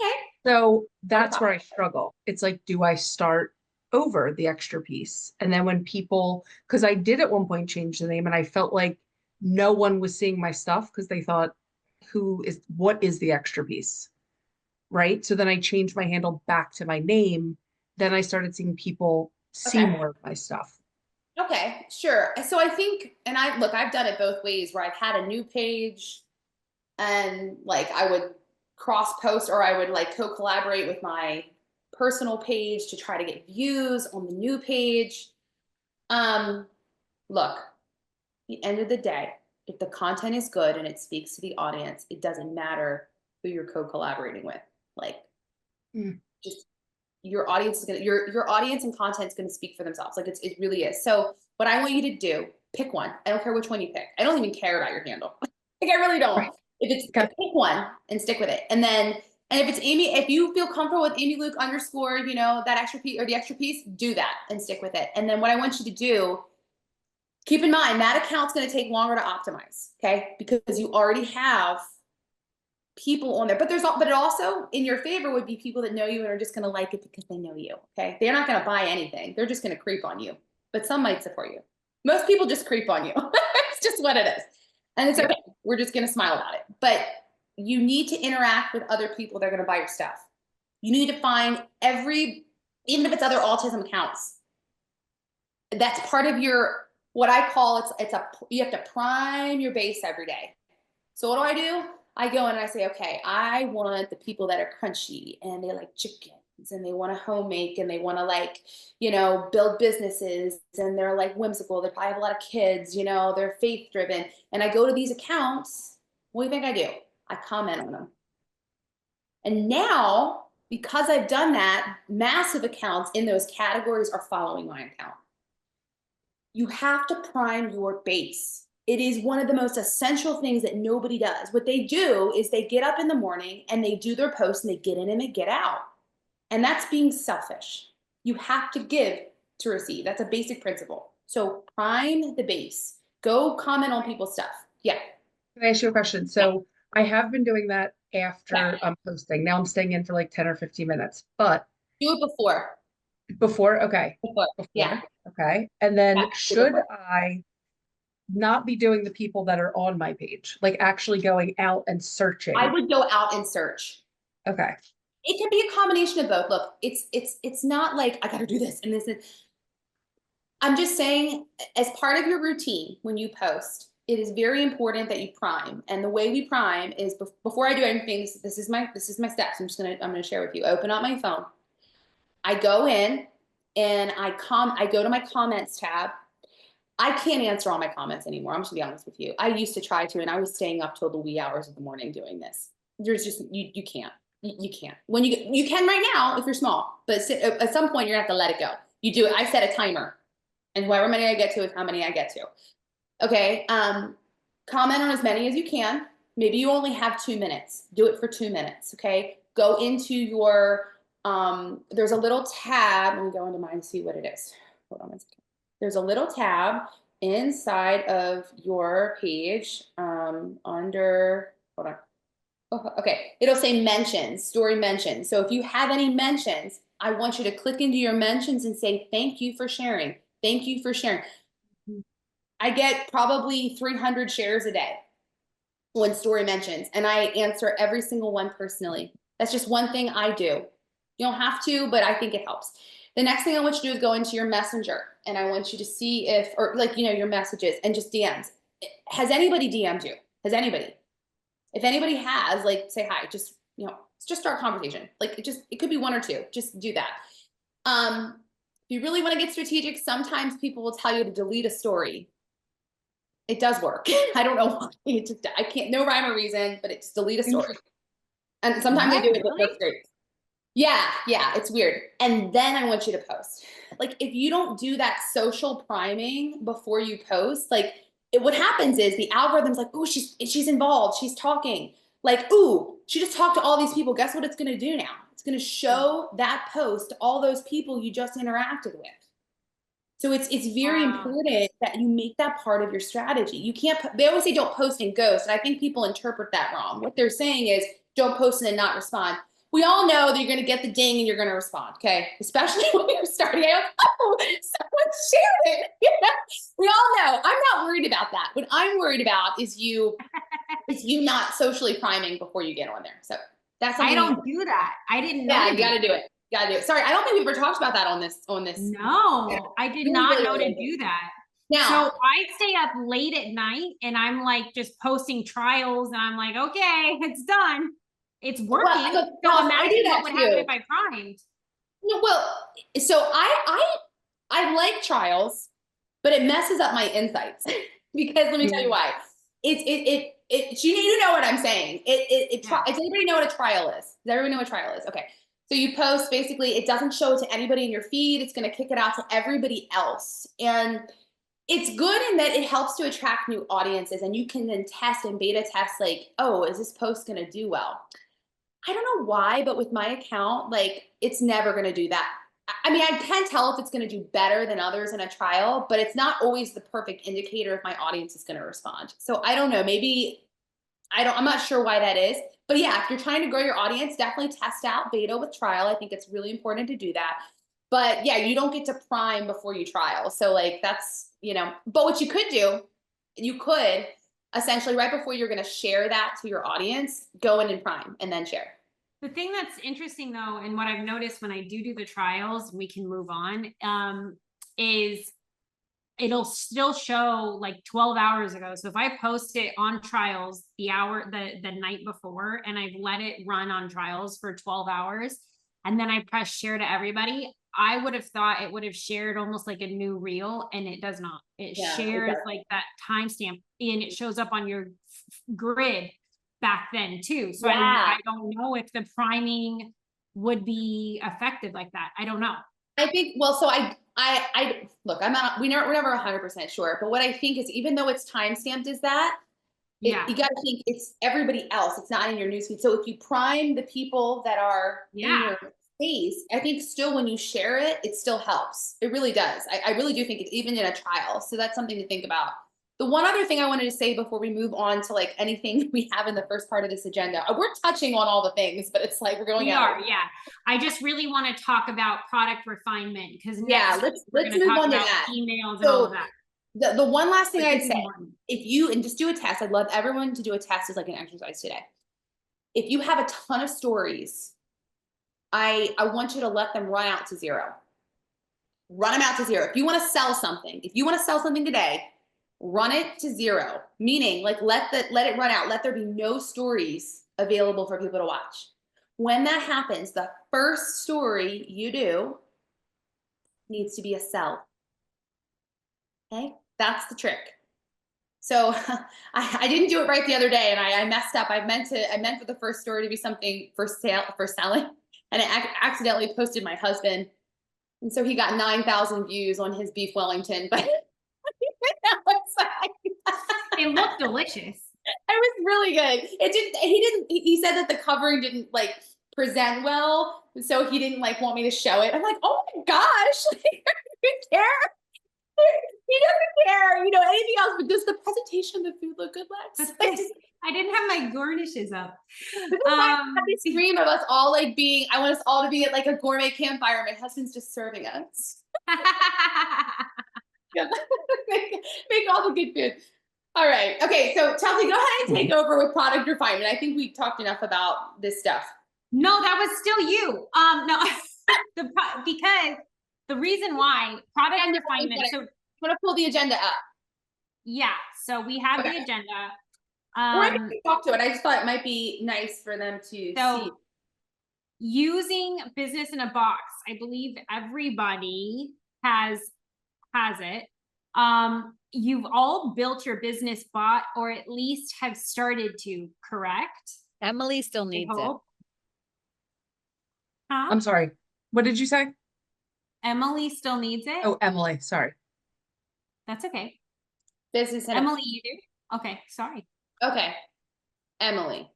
Okay. So that's where I struggle. It's like, do I start over the extra piece? And then when people, because I did at one point change the name and I felt like no one was seeing my stuff because they thought, what is the extra piece? Right. So then I changed my handle back to my name. Then I started seeing people see more of my stuff. Okay, sure. So I think, and I've done it both ways where I've had a new page and like I would cross post or I would like co-collaborate with my personal page to try to get views on the new page. Look, at the end of the day, if the content is good and it speaks to the audience, it doesn't matter who you're co-collaborating with. Like, just your audience is gonna your audience and content is gonna speak for themselves. Like it really is. So what I want you to do, pick one. I don't care which one you pick. I don't even care about your handle. Like I really don't. Right. If it's pick one and stick with it. And if it's Amy, if you feel comfortable with Amy Luke underscore, you know, that extra piece or the extra piece, do that and stick with it. And then what I want you to do, keep in mind that account's going to take longer to optimize. Okay. Because you already have people on there, but it also in your favor would be people that know you and are just going to like it because they know you. Okay. They're not going to buy anything. They're just going to creep on you, but some might support you. Most people just creep on you. It's just what it is. And it's okay. We're just going to smile about it. But you need to interact with other people that are going to buy your stuff. You need to find even if it's other autism accounts, that's part of your, what I call you have to prime your base every day. So what do? I go in and I say, okay, I want the people that are crunchy and they like chickens and they want to homemake and they want to like, you know, build businesses and they're like whimsical. They probably have a lot of kids, you know, they're faith driven. And I go to these accounts. What do you think I do? I comment on them. And now, because I've done that, massive accounts in those categories are following my account. You have to prime your base. It is one of the most essential things that nobody does. What they do is they get up in the morning and they do their posts and they get in and they get out. And that's being selfish. You have to give to receive. That's a basic principle. So prime the base. Go comment on people's stuff. Yeah. Can I ask you a question? So I have been doing that after I'm posting. Now I'm staying in for like 10 or 15 minutes, but do it before. Before? Okay. Before. Yeah. Okay. And then should I not be doing the people that are on my page, like actually going out and searching? I would go out and search. Okay. It can be a combination of both. Look, it's not like I got to do this and this. I'm just saying, as part of your routine when you post, it is very important that you prime. And the way we prime is before I do anything. This is my steps. I'm gonna share with you. Open up my phone. I go in and I go to my comments tab. I can't answer all my comments anymore. I'm just gonna be honest with you. I used to try to, and I was staying up till the wee hours of the morning doing this. There's just, you can't. You can't. When you can right now if you're small, but at some point you're gonna have to let it go. You do it. I set a timer, and however many I get to is how many I get to. Okay. Comment on as many as you can. Maybe you only have 2 minutes. Do it for 2 minutes. Okay. Go into your there's a little tab. Let me go into mine and see what it is. Hold on one second. There's a little tab inside of your page under, hold on. Oh, okay, it'll say mentions, story mentions. So if you have any mentions, I want you to click into your mentions and say, thank you for sharing. Thank you for sharing. I get probably 300 shares a day when story mentions, and I answer every single one personally. That's just one thing I do. You don't have to, but I think it helps. The next thing I want you to do is go into your messenger, and I want you to see if, or like, you know, your messages and just DMs. Has anybody DM'd you? Has anybody? If anybody has, like, say hi, just, you know, just start a conversation. Like, it could be 1 or 2, just do that. If you really want to get strategic, sometimes people will tell you to delete a story. It does work. I don't know why. I can't, no rhyme or reason, but it's delete a story. And sometimes I do it with first grade. Yeah, it's weird. And then I want you to post. Like, if you don't do that social priming before you post, like, what happens is the algorithm's like, ooh, she's involved, she's talking. Like, ooh, she just talked to all these people. Guess what it's gonna do now? It's gonna show that post to all those people you just interacted with. So it's very important that you make that part of your strategy. You can't, they always say don't post and ghost, and I think people interpret that wrong. What they're saying is don't post and then not respond. We all know that you're going to get the ding and you're going to respond, okay? Especially when you're starting out, oh, someone shared it. You know? We all know. I'm not worried about that. What I'm worried about is you not socially priming before you get on there. So that's something I don't do that. I didn't know. Yeah, you got to do it. Got to do it. Sorry, I don't think we've ever talked about that on this. No, I did not know to do that. Now, so I stay up late at night and I'm like just posting trials and I'm like, okay, it's done. It's working. Well, so imagine what would happen if I primed. No, well, so I like trials, but it messes up my insights because let me tell you why. You need to know what I'm saying. Does anybody know what a trial is? Does everybody know what a trial is? Okay. So you post, basically, it doesn't show it to anybody in your feed. It's going to kick it out to everybody else. And It's good in that it helps to attract new audiences, and you can then test and beta test like, oh, is this post going to do well? I don't know why, but with my account, like it's never going to do that. I mean, I can tell if it's going to do better than others in a trial, but it's not always the perfect indicator if my audience is going to respond. So I don't know, maybe I'm not sure why that is, but yeah, if you're trying to grow your audience, definitely test out beta with trial. I think it's really important to do that. But yeah, you don't get to prime before you trial. So like that's, but what you could do, you could essentially right before you're going to share that to your audience, go in and prime and then share. The thing that's interesting though, and what I've noticed when I do the trials, we can move on, is it'll still show like 12 hours ago. So if I post it on trials the night before, and I've let it run on trials for 12 hours, and then I press share to everybody, I would have thought it would have shared almost like a new reel, and it does not. It shares like that timestamp, and it shows up on your grid back then too. So I don't know if the priming would be effective like that. I don't know. I think, well, so I look, we're never 100% sure, but what I think is even though it's timestamped as that, you got to think it's everybody else. It's not in your newsfeed. So if you prime the people that are in your space, I think still when you share it, it still helps. It really does. I really do think it's even in a trial. So that's something to think about. The one other thing I wanted to say before we move on to like anything we have in the first part of this agenda, we're touching on all the things, but it's like we're going out. Yeah. I just really want to talk about product refinement because let's move on to that. Emails and all of that. The one last thing I'd say, and just do a test, I'd love everyone to do a test as like an exercise today. If you have a ton of stories, I want you to let them run out to zero. Run them out to zero. If you want to sell something today, run it to zero, meaning like let it run out. Let there be no stories available for people to watch. When that happens, the first story you do needs to be a sell. Okay, that's the trick. So I didn't do it right the other day, and I messed up. I meant for the first story to be something for selling, and I accidentally posted my husband, and so he got 9,000 views on his beef Wellington, but. It looked delicious. It was really good. He said that the covering didn't like present well, so he didn't like want me to show it. I'm like, oh my gosh, like, he doesn't care. He doesn't care, anything else, but does the presentation of the food look good, Lex? I didn't have my garnishes up. This dream of us all like I want us all to be at like a gourmet campfire. My husband's just serving us. Make all the good food. All right. Okay. So Chelsea, go ahead and take over with product refinement. I think we've talked enough about this stuff. No, that was still you. No, because the reason why product refinement. So I'm going to pull the agenda up. Yeah. So we have the agenda. Or I can talk to it. I just thought it might be nice for them to see. Using business in a box, I believe everybody has it. You've all built your business bot, or at least have started to, correct? Emily still needs it. Huh? I'm sorry. What did you say? Emily still needs it? Oh, Emily. Sorry. That's okay. Business in Emily, you do? Okay. Sorry. Okay. Emily.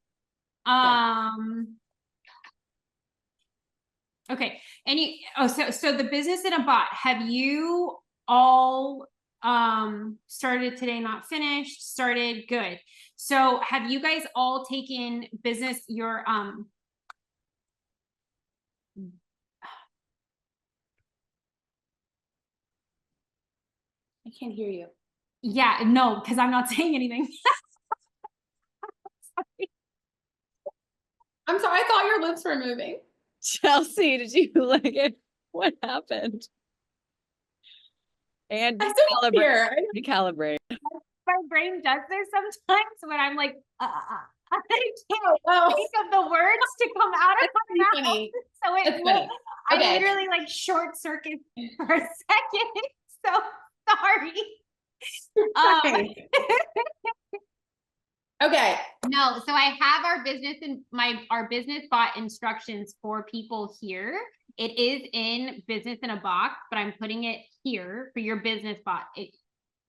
Okay. So the business in a bot, have you all started today, not finished, started? Good. So have you guys all taken business, your I can't hear you. Yeah, no, because I'm not saying anything. Sorry. I'm sorry, I thought your lips were moving. Chelsea, did you like it? What happened? And recalibrate. My brain does this sometimes when I'm like, I can't think of the words to come out of my mouth. Funny. So I literally like short circuit for a second. So sorry. Okay. No, so I have our business bot instructions for people here. It is in business in a box, but I'm putting it here for your business bot.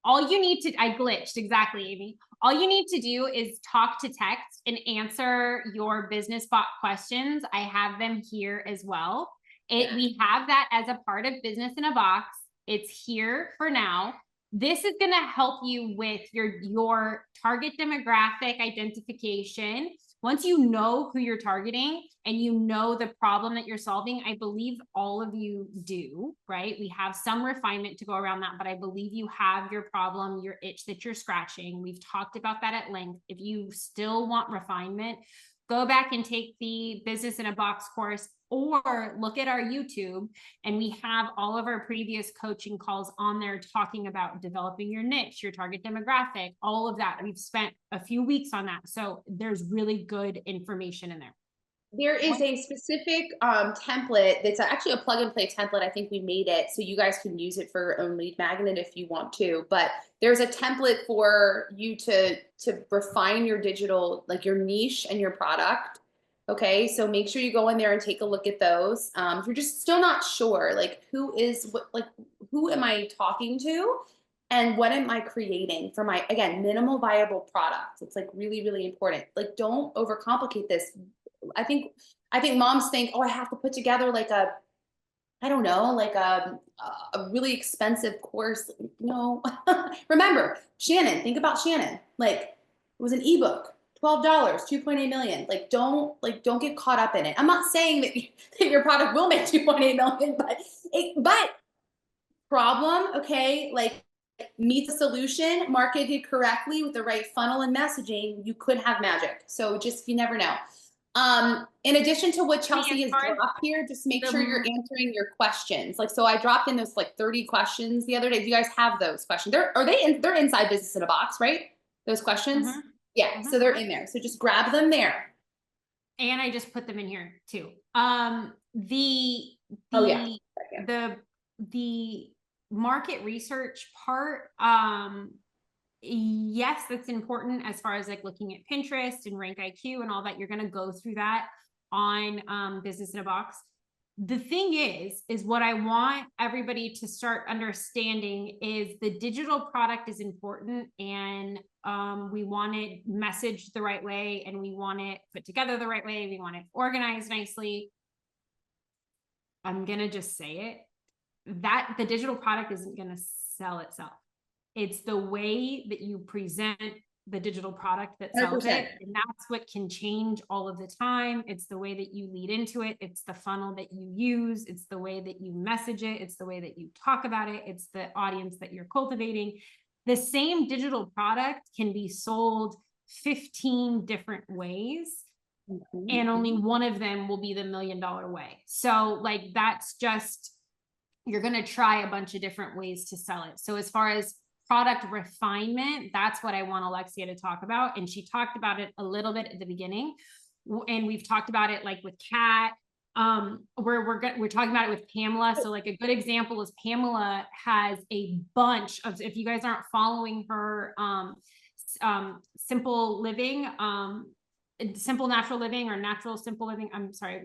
all you need to, I glitched, exactly, Amy. All you need to do is talk to text and answer your business bot questions. I have them here as well. We have that as a part of Business in a Box. It's here for now. This is going to help you with your target demographic identification. Once you know who you're targeting and you know the problem that you're solving, I believe all of you do, right? We have some refinement to go around that, but I believe you have your problem, your itch that you're scratching. We've talked about that at length. If you still want refinement, go back and take the Business in a Box course, or look at our YouTube, and we have all of our previous coaching calls on there talking about developing your niche, your target demographic, all of that. We've spent a few weeks on that. So there's really good information in there. There is a specific template that's actually a plug and play template. I think we made it so you guys can use it for your own lead magnet if you want to, but there's a template for you to refine your digital, like your niche and your product. Okay, so make sure you go in there and take a look at those. If you're just still not sure, like who am I talking to and what am I creating for my, again, minimal viable products. It's like really, really important. Like, don't overcomplicate this. I think moms think, oh, I have to put together like a, I don't know, like a really expensive course. No, remember Shannon, think about Shannon. Like, it was an ebook. $12, 2.8 million. Like, don't get caught up in it. I'm not saying that your product will make 2.8 million, but problem, okay, like meet the solution, marketed correctly with the right funnel and messaging, you could have magic. So just, you never know. In addition to what Chelsea has dropped here, just make sure you're answering your questions. Like, so I dropped in those like 30 questions the other day. Do you guys have those questions? They're inside Business in a Box, right? Those questions? Mm-hmm. Yeah, so they're in there. So just grab them there. And I just put them in here too. The market research part, yes, that's important as far as like looking at Pinterest and Rank IQ and all that. You're going to go through that on Business in a Box. The thing is what I want everybody to start understanding is the digital product is important, and we want it messaged the right way, and we want it put together the right way. We want it organized nicely. I'm going to just say it, that the digital product isn't going to sell itself. It's the way that you present the digital product that sells 100%. It. And that's what can change all of the time. It's the way that you lead into it. It's the funnel that you use. It's the way that you message it. It's the way that you talk about it. It's the audience that you're cultivating. The same digital product can be sold 15 different ways. Mm-hmm. And only one of them will be the $1 million way. So like, that's just, you're going to try a bunch of different ways to sell it. So as far as product refinement, that's what I want Alexia to talk about. And she talked about it a little bit at the beginning. And we've talked about it like with Kat. We're talking about it with Pamela. So like a good example is Pamela has a bunch of, if you guys aren't following her, Simple Living, Simple Natural Living or Natural Simple Living. I'm sorry.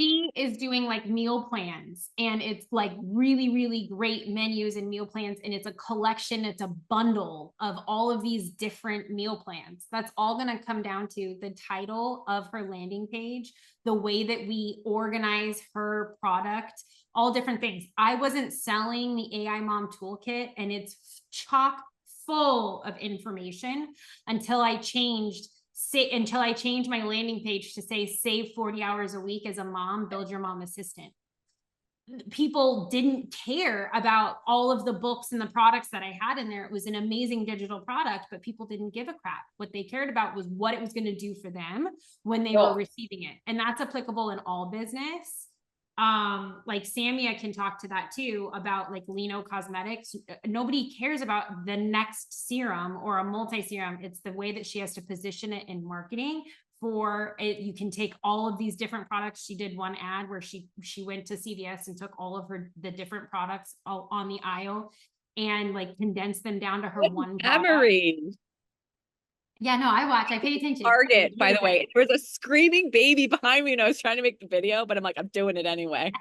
She is doing like meal plans, and it's like really, really great menus and meal plans. And it's a collection, it's a bundle of all of these different meal plans. That's all going to come down to the title of her landing page, the way that we organize her product, all different things. I wasn't selling the AI Mom Toolkit, and it's chock full of information until I changed my landing page to say, save 40 hours a week as a mom, build your mom assistant. People didn't care about all of the books and the products that I had in there. It was an amazing digital product, but people didn't give a crap. What they cared about was what it was going to do for them when they were receiving it. And that's applicable in all business. Like Sammy, I can talk to that too, about like Lino Cosmetics. Nobody cares about the next serum or a multi-serum. It's the way that she has to position it in marketing for it. You can take all of these different products. She did one ad where she went to CVS and took all of the different products all on the aisle and like condensed them down to her one product. Yeah, no, I pay attention. Target, by the way. There was a screaming baby behind me and I was trying to make the video, but I'm like, I'm doing it anyway.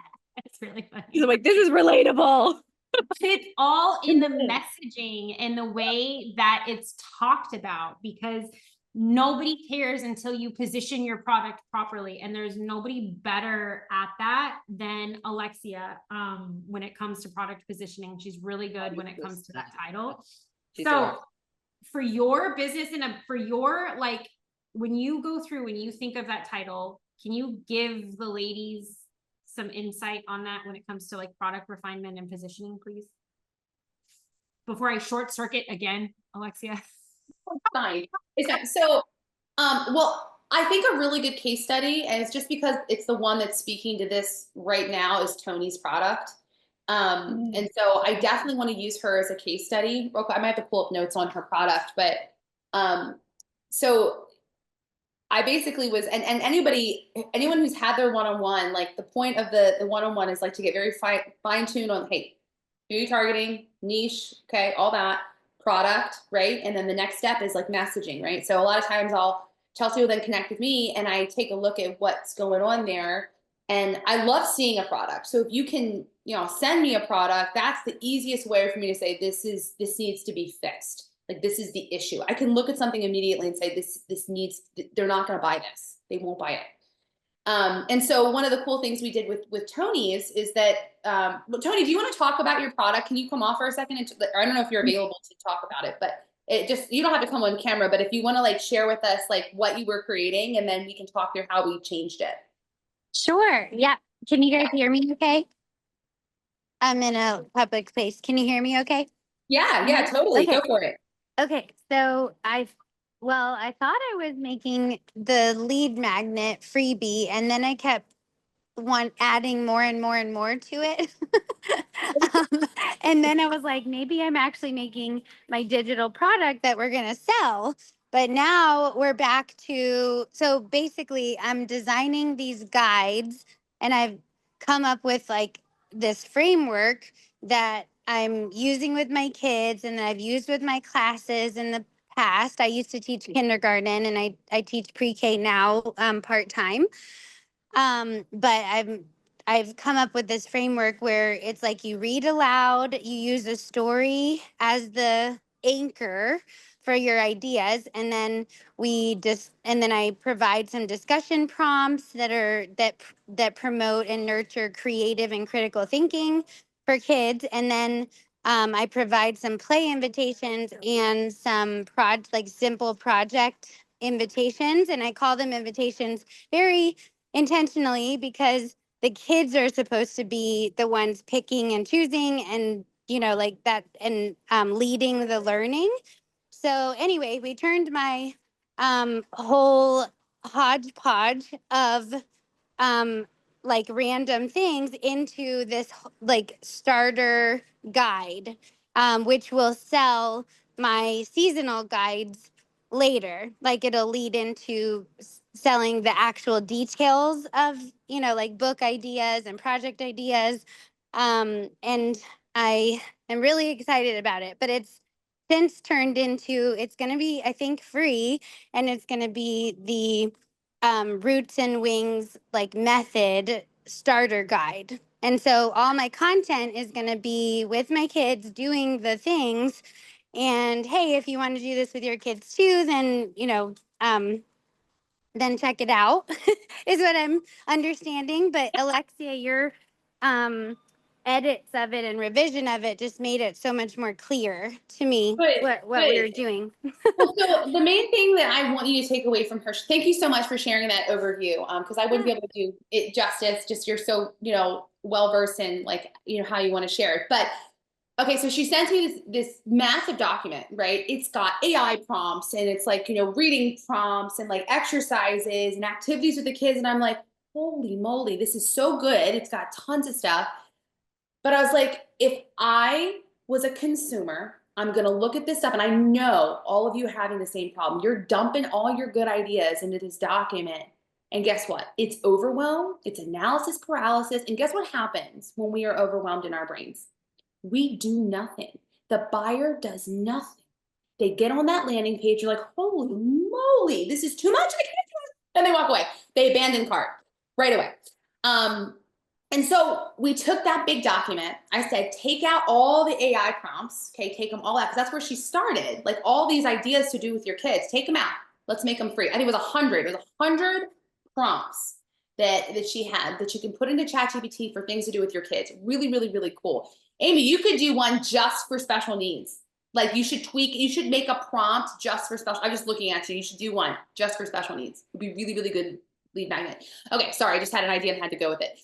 It's really funny. I'm like, this is relatable. It's all in the messaging and the way that it's talked about, because nobody cares until you position your product properly. And there's nobody better at that than Alexia when it comes to product positioning. She's really good when it comes to that title. So for your business and for your, like, when you go through, when you think of that title, can you give the ladies some insight on that when it comes to like product refinement and positioning, please? Before I short circuit again, Alexia. Fine. It's fine. So, well, I think a really good case study, and it's just because it's the one that's speaking to this right now, is Tony's product. And so I definitely want to use her as a case study. Real quick, I might have to pull up notes on her product, but so I basically was, and anyone who's had their one-on-one, like the point of the one-on-one is like to get very fine-tuned on, hey, who are you targeting, niche, okay, all that, product, right? And then the next step is like messaging, right? So a lot of times Chelsea will then connect with me and I take a look at what's going on there. And I love seeing a product. So if you can, send me a product, that's the easiest way for me to say, this needs to be fixed. Like, this is the issue. I can look at something immediately and say, they're not going to buy this. They won't buy it. And so one of the cool things we did with Tony is that, Tony, do you want to talk about your product? Can you come off for a second? I don't know if you're available to talk about it, but you don't have to come on camera, but if you want to like share with us like what you were creating, and then we can talk through how we changed it. Sure. Yeah. Can you guys hear me okay? I'm in a public space. Can you hear me okay? Yeah, totally. Okay. Go for it. Okay. So I thought I was making the lead magnet freebie, and then I kept adding more and more and more to it. And then I was like, maybe I'm actually making my digital product that we're going to sell. But now we're back to, so basically I'm designing these guides, and I've come up with like this framework that I'm using with my kids and that I've used with my classes in the past. I used to teach kindergarten, and I teach pre-K now part-time. But I've come up with this framework where it's like you read aloud, you use a story as the anchor for your ideas, and then I provide some discussion prompts that promote and nurture creative and critical thinking for kids, and then I provide some play invitations and some simple project invitations, and I call them invitations very intentionally because the kids are supposed to be the ones picking and choosing, and like that, and leading the learning. So anyway, we turned my whole hodgepodge of like random things into this like starter guide, which will sell my seasonal guides later. Like, it'll lead into selling the actual details of, like book ideas and project ideas. And I am really excited about it, but it's since turned into, it's going to be, I think, free, and it's going to be the Roots and Wings like method starter guide. And so all my content is going to be with my kids doing the things. And hey, if you want to do this with your kids too, then then check it out, is what I'm understanding. But Alexia, your edits of it and revision of it just made it so much more clear to me what we were doing. Well, so the main thing that I want you to take away from her, thank you so much for sharing that overview, because I wouldn't be able to do it justice. Just, you're so, well versed in like, how you want to share it. But okay, so she sent me this massive document, right? It's got AI prompts, and it's like, reading prompts and like exercises and activities with the kids. And I'm like, holy moly, this is so good. It's got tons of stuff. But I was like, if I was a consumer, I'm going to look at this stuff, and I know all of you are having the same problem. You're dumping all your good ideas into this document. And guess what? It's overwhelm. It's analysis paralysis. And guess what happens when we are overwhelmed in our brains? We do nothing. The buyer does nothing. They get on that landing page, you're like, holy moly, this is too much. I can't do it. And they walk away. They abandon cart right away. And so we took that big document. I said, take out all the AI prompts. Okay, take them all out, because that's where she started. Like all these ideas to do with your kids, take them out. Let's make them free. I think it was 100. It was 100 prompts that she had that you can put into ChatGPT for things to do with your kids. Really, really, really cool. Amy, you could do one just for special needs. Like you should tweak, you should make a prompt just for special. I'm just looking at you. You should do one just for special needs. It'd be really, really good lead magnet. Okay, sorry, I just had an idea and had to go with it.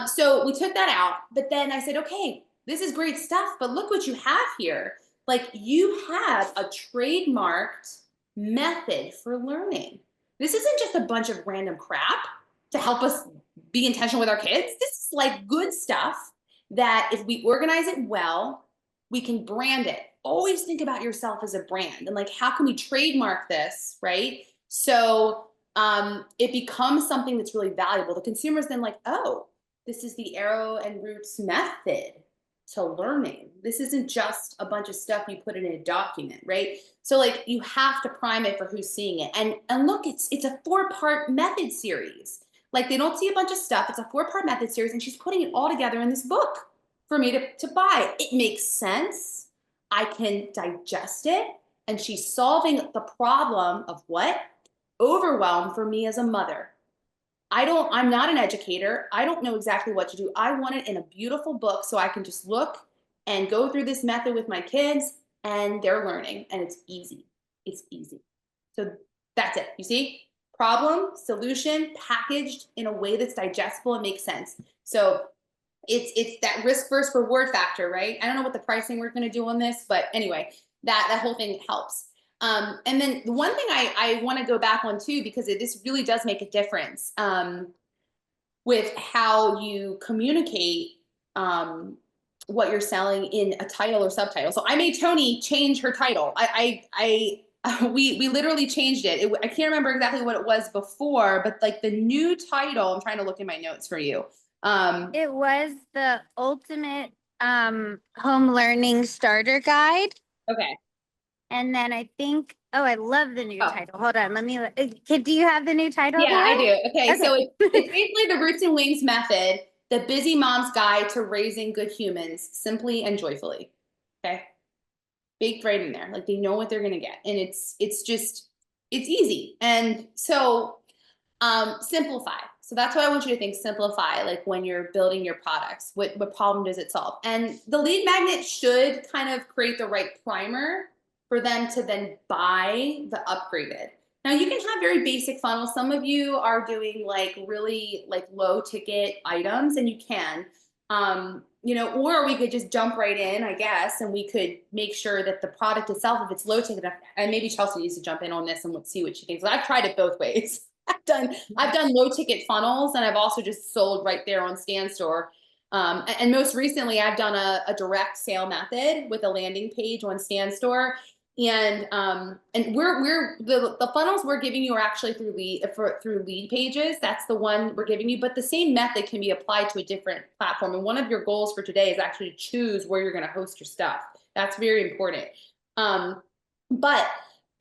So we took that out, but then I said, okay, this is great stuff, but look what you have here. Like you have a trademarked method for learning. This isn't just a bunch of random crap to help us be intentional with our kids. This is like good stuff that if we organize it well, we can brand it. Always think about yourself as a brand and like, how can we trademark this, right? So it becomes something that's really valuable. The consumer's then like, oh, this is the Arrow and Roots method to learning. This isn't just a bunch of stuff you put in a document, right? So like you have to prime it for who's seeing it. And look, it's a 4-part method series. Like they don't see a bunch of stuff. It's a 4-part method series, and she's putting it all together in this book for me to buy. It makes sense. I can digest it. And she's solving the problem of what? Overwhelm for me as a mother. I'm not an educator. I don't know exactly what to do. I want it in a beautiful book so I can just look and go through this method with my kids, and they're learning, and it's easy. It's easy. So that's it. You see? Problem, solution, packaged in a way that's digestible and makes sense. So it's that risk versus reward factor, right? I don't know what the pricing we're going to do on this, but anyway, that whole thing helps. And then the one thing I want to go back on too, because this really does make a difference with how you communicate what you're selling in a title or subtitle. So I made Tony change her title. We literally changed it. I can't remember exactly what it was before, but like the new title, I'm trying to look in my notes for you. It was the ultimate home learning starter guide. Okay. And then I think, oh, I love the new title. Hold on, let me, do you have the new title? Yeah, I there? do. Okay, so it's basically the Roots and Wings method, the busy mom's guide to raising good humans simply and joyfully. Okay, baked right in there. Like they know what they're gonna get, and it's easy. And so simplify. So that's what I want you to think. Simplify, like when you're building your products, what problem does it solve? And the lead magnet should kind of create the right primer for them to then buy the upgraded. Now you can have very basic funnels. Some of you are doing like really like low ticket items, and you can, you know, or we could just jump right in, I guess, and we could make sure that the product itself, if it's low ticket, and maybe Chelsea needs to jump in on this and see what she thinks. I've tried it both ways. I've done low ticket funnels, and I've also just sold right there on Stand Store. And most recently, I've done a direct sale method with a landing page on Stand Store. And the funnels we're giving you are actually through lead pages. That's the one we're giving you, but the same method can be applied to a different platform. And one of your goals for today is actually to choose where you're going to host your stuff. That's very important. But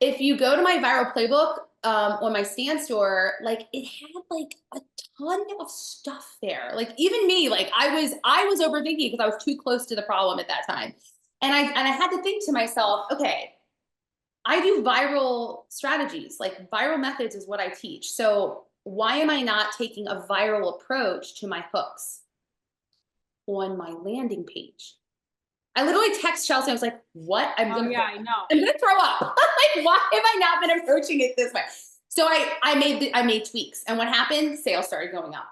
if you go to my viral playbook on my Stand Store, like it had like a ton of stuff there. Like even me, like I was overthinking because I was too close to the problem at that time. And I had to think to myself, okay, I do viral strategies, like viral methods is what I teach. So why am I not taking a viral approach to my hooks on my landing page? I literally text Chelsea. I was like, what? I know. I'm gonna throw up. Like, why have I not been approaching it this way? So I made tweaks, and what happened? Sales started going up.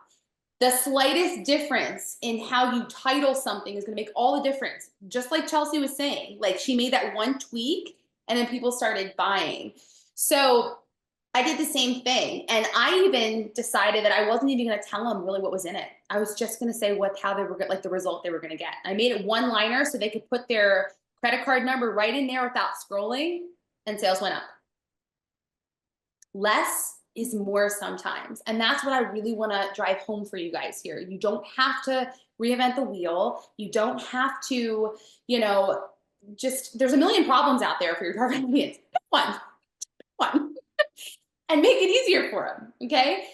The slightest difference in how you title something is gonna make all the difference. Just like Chelsea was saying, like she made that one tweak, and then people started buying. So I did the same thing. And I even decided that I wasn't even going to tell them really what was in it. I was just going to say how they were, like the result they were going to get. I made it one-liner so they could put their credit card number right in there without scrolling, and sales went up. Less is more sometimes. And that's what I really want to drive home for you guys here. You don't have to reinvent the wheel. You don't have to, you know, just, there's a million problems out there for your target audience. One, and make it easier for them. Okay.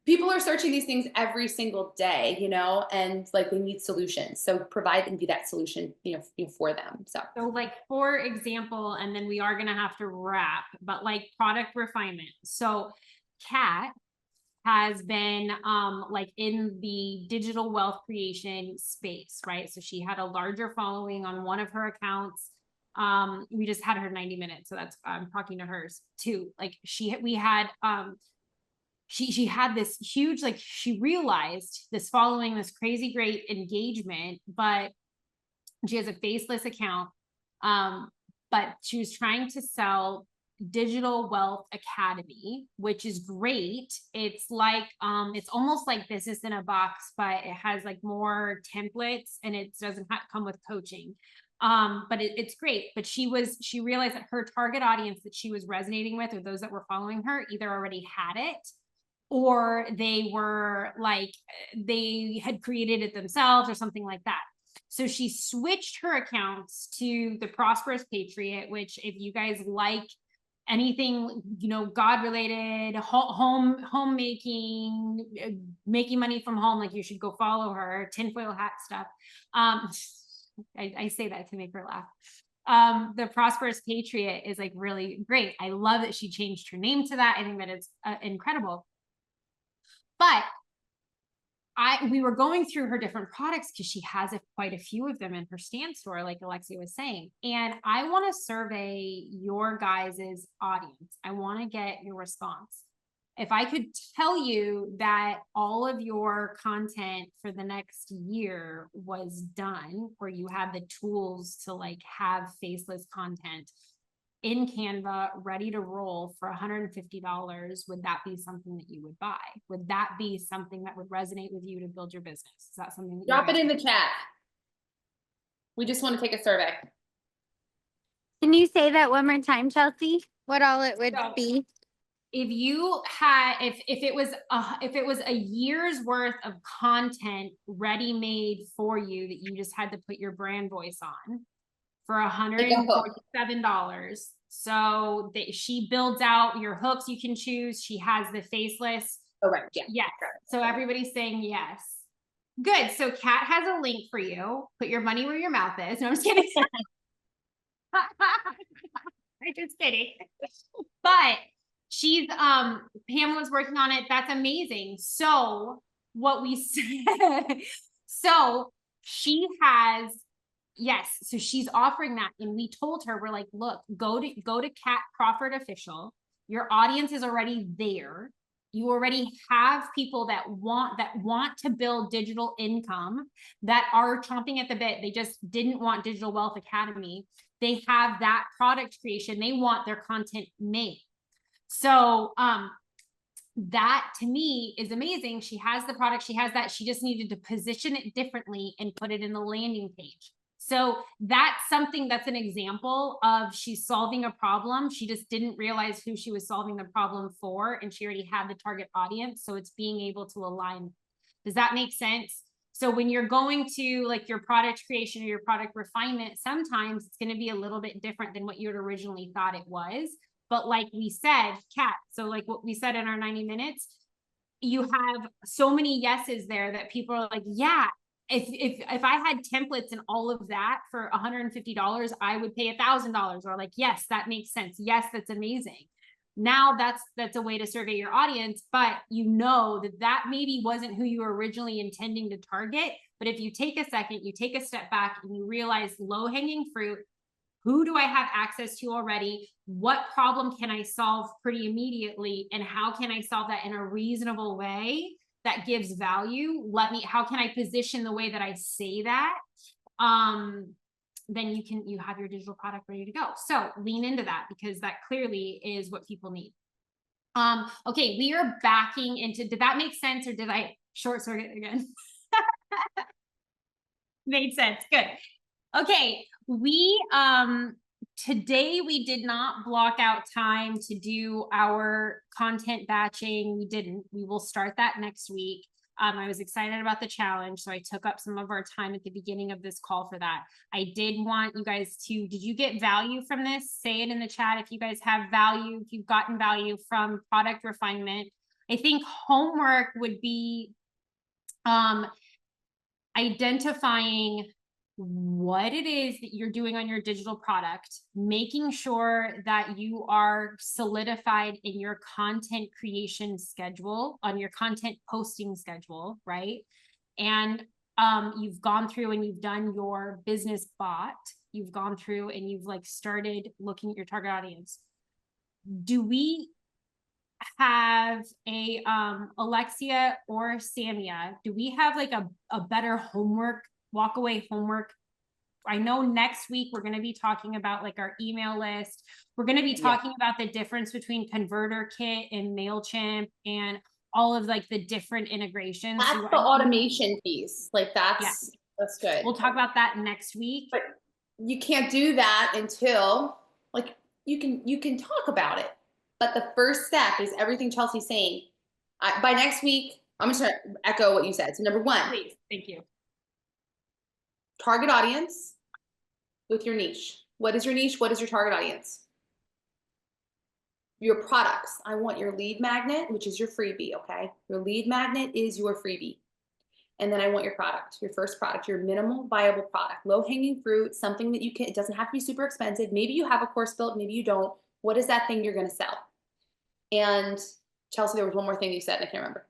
People are searching these things every single day, you know, and like they need solutions. So provide and be that solution, for them. So like, for example, and then we are going to have to wrap, but like product refinement. So Kat has been like in the digital wealth creation space, right? So she had a larger following on one of her accounts. We just had her 90 minutes. So that's, I'm talking to hers too. Like she had this huge, like she realized this following, this crazy great engagement, but she has a faceless account. But she was trying to sell Digital Wealth Academy, which is great. It's like, it's almost like Business in a Box, but it has like more templates and it doesn't come with coaching. But it's great. But she realized that her target audience that she was resonating with, or those that were following her, either already had it, or they were like, they had created it themselves or something like that. So she switched her accounts to the Prosperous Patriot, which if you guys like anything, God related, homemaking, making money from home, like you should go follow her, tinfoil hat stuff. I say that to make her laugh. The Prosperous Patriot is like really great. I love that she changed her name to that. I think that it's incredible. But we were going through her different products because she has quite a few of them in her stand store, like Alexia was saying. And I want to survey your guys' audience. I want to get your response. If I could tell you that all of your content for the next year was done, or you had the tools to like have faceless content in Canva, ready to roll for $150, would that be something that you would buy? Would that be something that would resonate with you to build your business? Is that something that drop it in the chat? We just want to take a survey. Can you say that one more time, Chelsea? What all it would be? If you had, if it was a year's worth of content ready made for you that you just had to put your brand voice on, for $147. So she builds out your hooks you can choose. She has the faceless. Oh, right. Yeah. Yes. So everybody's saying yes. Good. So Kat has a link for you. Put your money where your mouth is. No, I'm just kidding. I'm just kidding. But she's Pamela's working on it. That's amazing. So what we said, so she has, yes, so she's offering that. And we told her, we're like, look, go to Kat Crawford Official. Your audience is already there. You already have people that want to build digital income, that are chomping at the bit. They just didn't want Digital Wealth Academy. They have that product creation. They want their content made. So that to me is amazing. She has the product, she has that. She just needed to position it differently and put it in the landing page. So that's something, that's an example of she's solving a problem. She just didn't realize who she was solving the problem for, and she already had the target audience. So it's being able to align. Does that make sense? So when you're going to like your product creation or your product refinement, sometimes it's going to be a little bit different than what you had originally thought it was. But like we said, Kat, so like what we said in our 90 minutes, you have so many yeses there that people are like, yeah, if I had templates and all of that for $150, I would pay $1,000, or like, yes, that makes sense. Yes, that's amazing. Now that's a way to survey your audience, but you know that maybe wasn't who you were originally intending to target. But if you take a second, you take a step back and you realize low-hanging fruit, who do I have access to already? What problem can I solve pretty immediately? And how can I solve that in a reasonable way that gives value? How can I position the way that I say that? Then you have your digital product ready to go. So lean into that, because that clearly is what people need. Okay, we are backing into, did that make sense, or did I short circuit again? Made sense. Good. Okay, today we did not block out time to do our content batching. We didn't. We will start that next week. I was excited about the challenge, so I took up some of our time at the beginning of this call for that. I did want you guys to, did you get value from this? Say it in the chat if you guys have value, if you've gotten value from product refinement. I think homework would be identifying what it is that you're doing on your digital product, making sure that you are solidified in your content creation schedule, on your content posting schedule, right? And you've gone through and you've done your business bot, you've gone through and you've like started looking at your target audience. Do we have a Alexia or Samia, do we have like a better homework, walk away homework? I know next week we're going to be talking about like our email list. We're going to be talking about the difference between Converter Kit and MailChimp and all of like the different integrations. That's the automation piece. Like that's good. We'll talk about that next week. But you can't do that until like you can talk about it. But the first step is everything Chelsea's saying. By next week, I'm just going to echo what you said. So number one, please, thank you. Target audience with your niche. What is your niche? What is your target audience? Your products. I want your lead magnet, which is your freebie, okay? Your lead magnet is your freebie. And then I want your product, your first product, your minimal viable product, low-hanging fruit, something that you can, it doesn't have to be super expensive. Maybe you have a course built, maybe you don't. What is that thing you're going to sell? And Chelsea, there was one more thing you said, and I can't remember.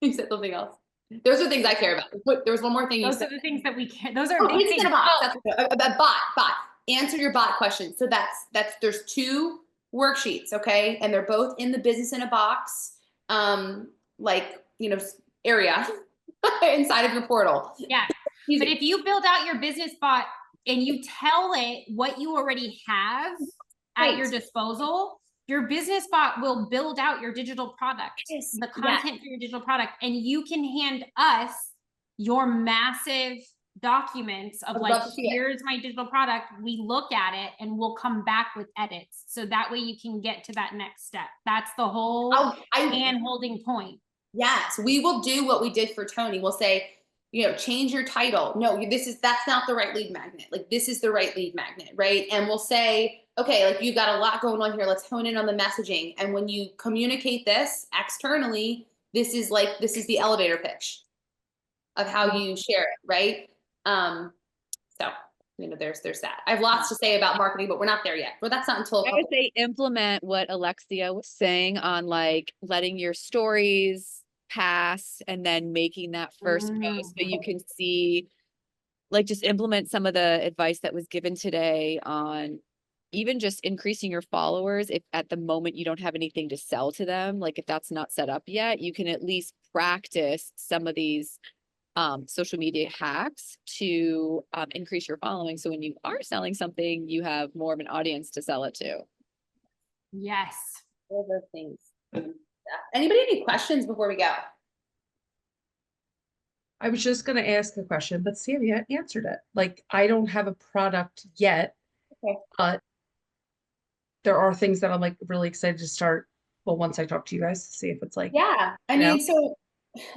You said something else. Those are things I care about. There was one more thing you said. Those are the things that we care. Those are big things. A bot. Answer your bot question. So there's 2 worksheets, okay? And they're both in the business in a box, area inside of your portal. Yeah. But if you build out your business bot and you tell it what you already have at your disposal, your business bot will build out your digital product, the content for your digital product, and you can hand us your massive documents of like, here's my digital product. We look at it and we'll come back with edits. So that way you can get to that next step. That's the whole hand-holding point. Yes, we will do what we did for Tony. We'll say, change your title. No, that's not the right lead magnet. Like this is the right lead magnet, right? And we'll say, okay, like you've got a lot going on here. Let's hone in on the messaging. And when you communicate this externally, this is the elevator pitch of how you share it, right? So there's that. I have lots to say about marketing, but we're not there yet. But that's not until I would say implement what Alexia was saying on like letting your stories pass and then making that first post so you can see, like, just implement some of the advice that was given today on even just increasing your followers. If at the moment you don't have anything to sell to them, like if that's not set up yet, you can at least practice some of these social media hacks to increase your following. So when you are selling something, you have more of an audience to sell it to. Yes. All those things. Anybody have any questions before we go? I was just going to ask a question, but Samia answered it. Like, I don't have a product yet, but there are things that I'm like really excited to start. Well, once I talk to you guys to see if it's like, I mean, so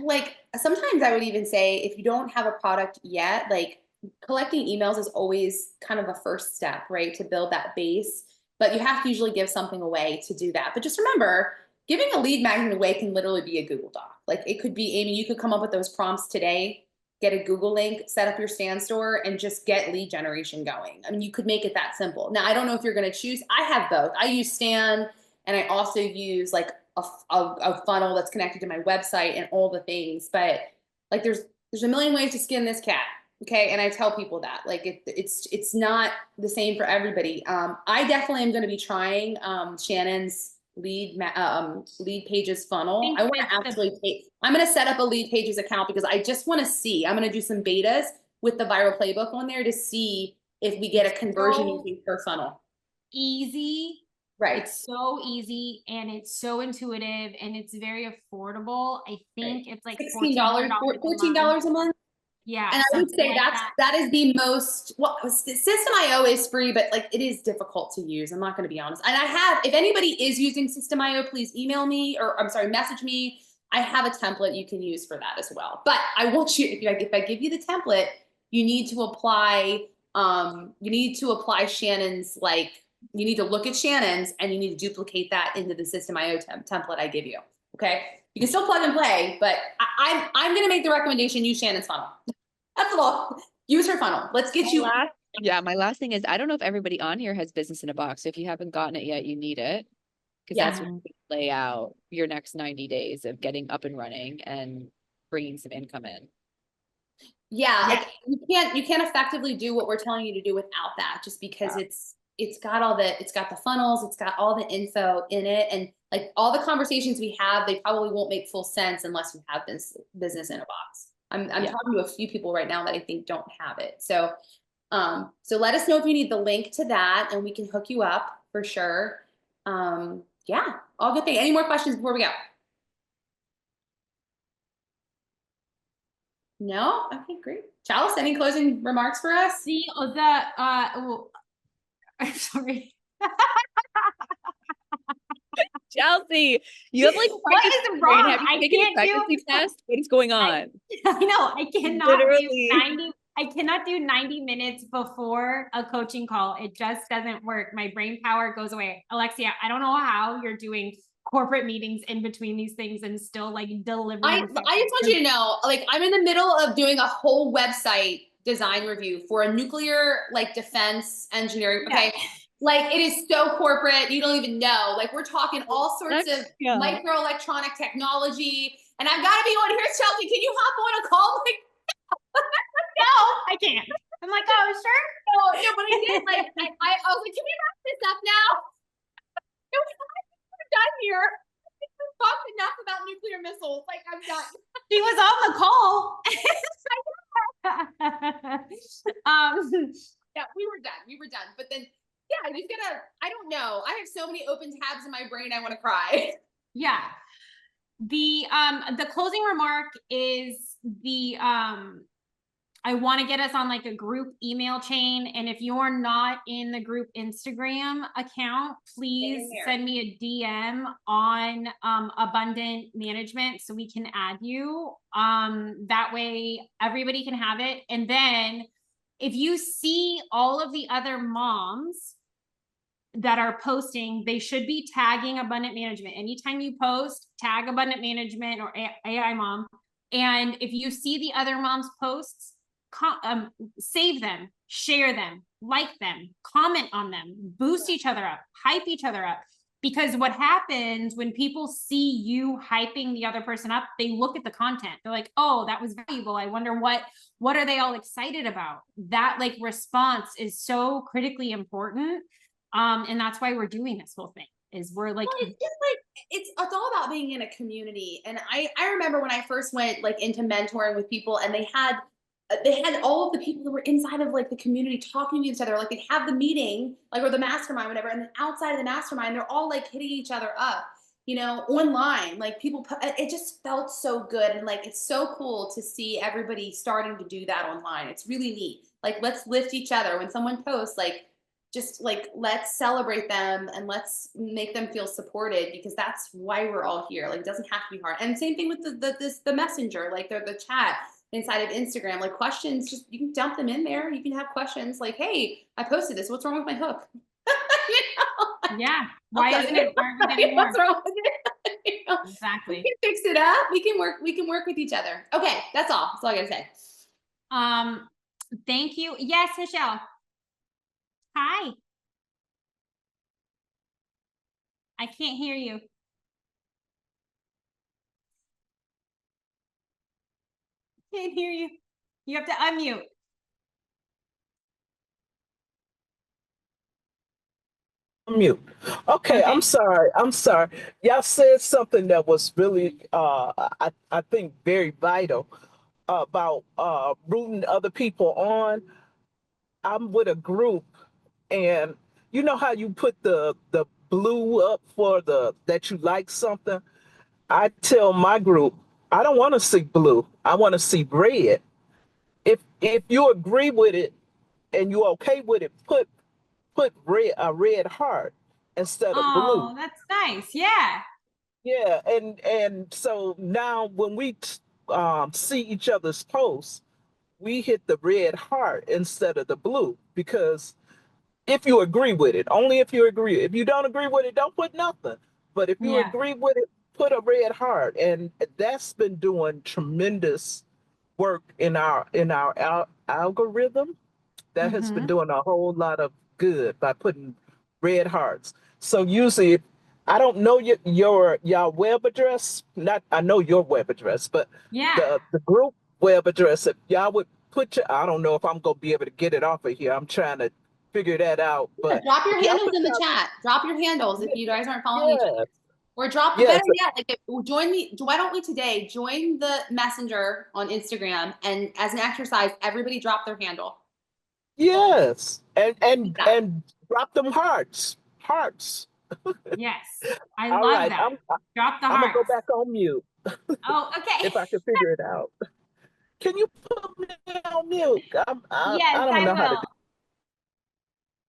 like sometimes I would even say if you don't have a product yet, like collecting emails is always kind of a first step, right? To build that base, but you have to usually give something away to do that. But just remember, giving a lead magnet away can literally be a Google Doc. Like it could be, Amy, you could come up with those prompts today, get a Google link, set up your Stan store, and just get lead generation going. I mean, you could make it that simple. Now, I don't know if you're going to choose. I have both. I use Stan, and I also use like a funnel that's connected to my website and all the things. But like, there's a million ways to skin this cat. Okay. And I tell people that like, it's not the same for everybody. I definitely am going to be trying Shannon's lead pages funnel. I want to actually I'm going to set up a lead pages account because I just want to see, I'm going to do some betas with the viral playbook on there to see if we get a conversion using per funnel. Easy. Right. It's so easy and it's so intuitive and it's very affordable. I think it's like $14 a month. Yeah. And I would say that is the most, well, System.io is free, but like it is difficult to use. I'm not going to be honest. And if anybody is using System.io, please email me or message me I have a template you can use for that as well. But I want you, if I give you the template, you need to apply, Shannon's, like, you need to look at Shannon's and you need to duplicate that into the System.io template I give you. Okay. You can still plug and play, but I'm going to make the recommendation, use Shannon's funnel. That's all. Use her funnel. Let's get you. My last thing is, I don't know if everybody on here has business in a box. So if you haven't gotten it yet, you need it. Because that's what you lay out your next 90 days of getting up and running and bringing some income in. Yeah, like, you can't effectively do what we're telling you to do without that, just because it's got the funnels, it's got all the info in it, and like all the conversations we have, they probably won't make full sense unless you have this business in a box. I'm talking to a few people right now that I think don't have it. So so let us know if you need the link to that and we can hook you up for sure. Yeah, all good thing. Any more questions before we go? No? Okay, great. Chalice, any closing remarks for us? I'm sorry. Chelsea, you have like what is wrong? Have you taken a pregnancy test? What is going on? I know I cannot do 90 minutes before a coaching call. It just doesn't work. My brain power goes away. Alexia, I don't know how you're doing corporate meetings in between these things and still like delivering. I just want you to know, like, I'm in the middle of doing a whole website design review for a nuclear like defense engineering. Okay. Yeah. Like, it is so corporate, you don't even know. Like, we're talking all sorts of microelectronic technology, and I've got to be on. Here's Chelsea. Can you hop on a call? Like, no, I can't. I'm like, oh, sure. No, but I did. Like, I was like, can we wrap this up now? No, we're done here. We've talked enough about nuclear missiles. Like, I'm done. She was on the call. Yeah, we were done. But then, yeah, I don't know. I have so many open tabs in my brain. I want to cry. Yeah. The closing remark is I want to get us on like a group email chain. And if you're not in the group Instagram account, please send me a DM on Abundant Management so we can add you. That way everybody can have it. And then if you see all of the other moms that are posting, they should be tagging Abundant Management. Anytime you post, tag Abundant Management or AI Mom. And if you see the other moms' posts, save them, share them, like them, comment on them, boost each other up, hype each other up. Because what happens when people see you hyping the other person up, they look at the content. They're like, oh, that was valuable. I wonder what are they all excited about? That like response is so critically important. And that's why we're doing this whole thing. Is we're like, well, it's just like it's all about being in a community. And I remember when I first went like into mentoring with people, and they had all of the people that were inside of like the community talking to each other. Like, they'd have the meeting, like, or the mastermind, whatever, and then outside of the mastermind, they're all like hitting each other up, you know, online. Like, it just felt so good, and like it's so cool to see everybody starting to do that online. It's really neat. Like, let's lift each other when someone posts, like, just like, let's celebrate them and let's make them feel supported, because that's why we're all here. Like, it doesn't have to be hard. And same thing with the messenger, like the chat inside of Instagram, like questions, just, you can dump them in there. You can have questions like, hey, I posted this. What's wrong with my hook? You know? Yeah. Why isn't it getting more? What's wrong with it? You know? Exactly. We can fix it up. We can work with each other. Okay. That's all. That's all I gotta say. Thank you. Yes, Michelle. Hi. I can't hear you. Can't hear you. You have to unmute. Mute. Okay, I'm sorry. Y'all said something that was really I think very vital about rooting other people on. I'm with a group, and you know how you put the blue up for that you like something? I tell my group, I don't want to see blue. I want to see red. If you agree with it and you're okay with it, put a red heart instead of blue. Oh, that's nice. Yeah. Yeah, and so now when we see each other's posts, we hit the red heart instead of the blue because if you agree with it, only if you agree. If you don't agree with it, don't put nothing. But if you Yeah. agree with it, put a red heart, and that's been doing tremendous work in our algorithm. That has been Mhm. doing a whole lot of good by putting red hearts. So usually, I don't know your web address. Not I know your web address, but Yeah. the group web address. If y'all would put your, I don't know if I'm gonna be able to get it off of here. I'm trying to figure that out. Yeah, But drop your if y'all handles put in the your, chat. Drop your handles if you guys aren't following each other. yes, Or drop the yes, better yet, like join me. Why don't we today join the messenger on Instagram, and as an exercise, everybody drop their handle. yes, and Like and that. and drop them hearts. Yes. I All love right, that. Drop the I'm gonna go hearts. back on mute Oh, okay. if I can figure it out. Can you put me on mute? Yes, I don't I know how to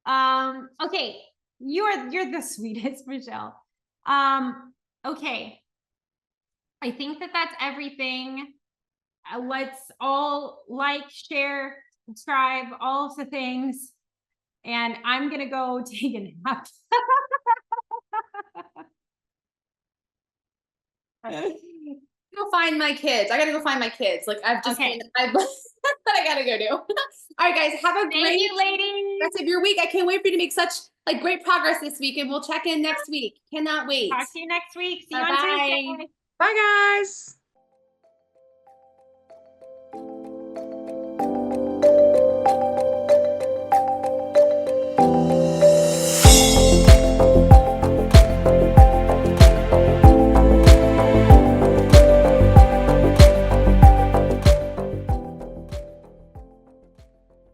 do. will. Okay. You're the sweetest, Michelle. Okay. I think that that's everything. Let's all like, share, subscribe, all of the things. And I'm gonna go take a nap. Go find my kids. I gotta go find my kids. Like I've just Okay. been, but I gotta go do. All right, guys, have a Thank great you, ladies. rest of your week. I can't wait for you to make such like great progress this week, and we'll check in next week. Cannot wait. Talk to you next week. See you on Bye-bye. Tuesday. Bye, guys.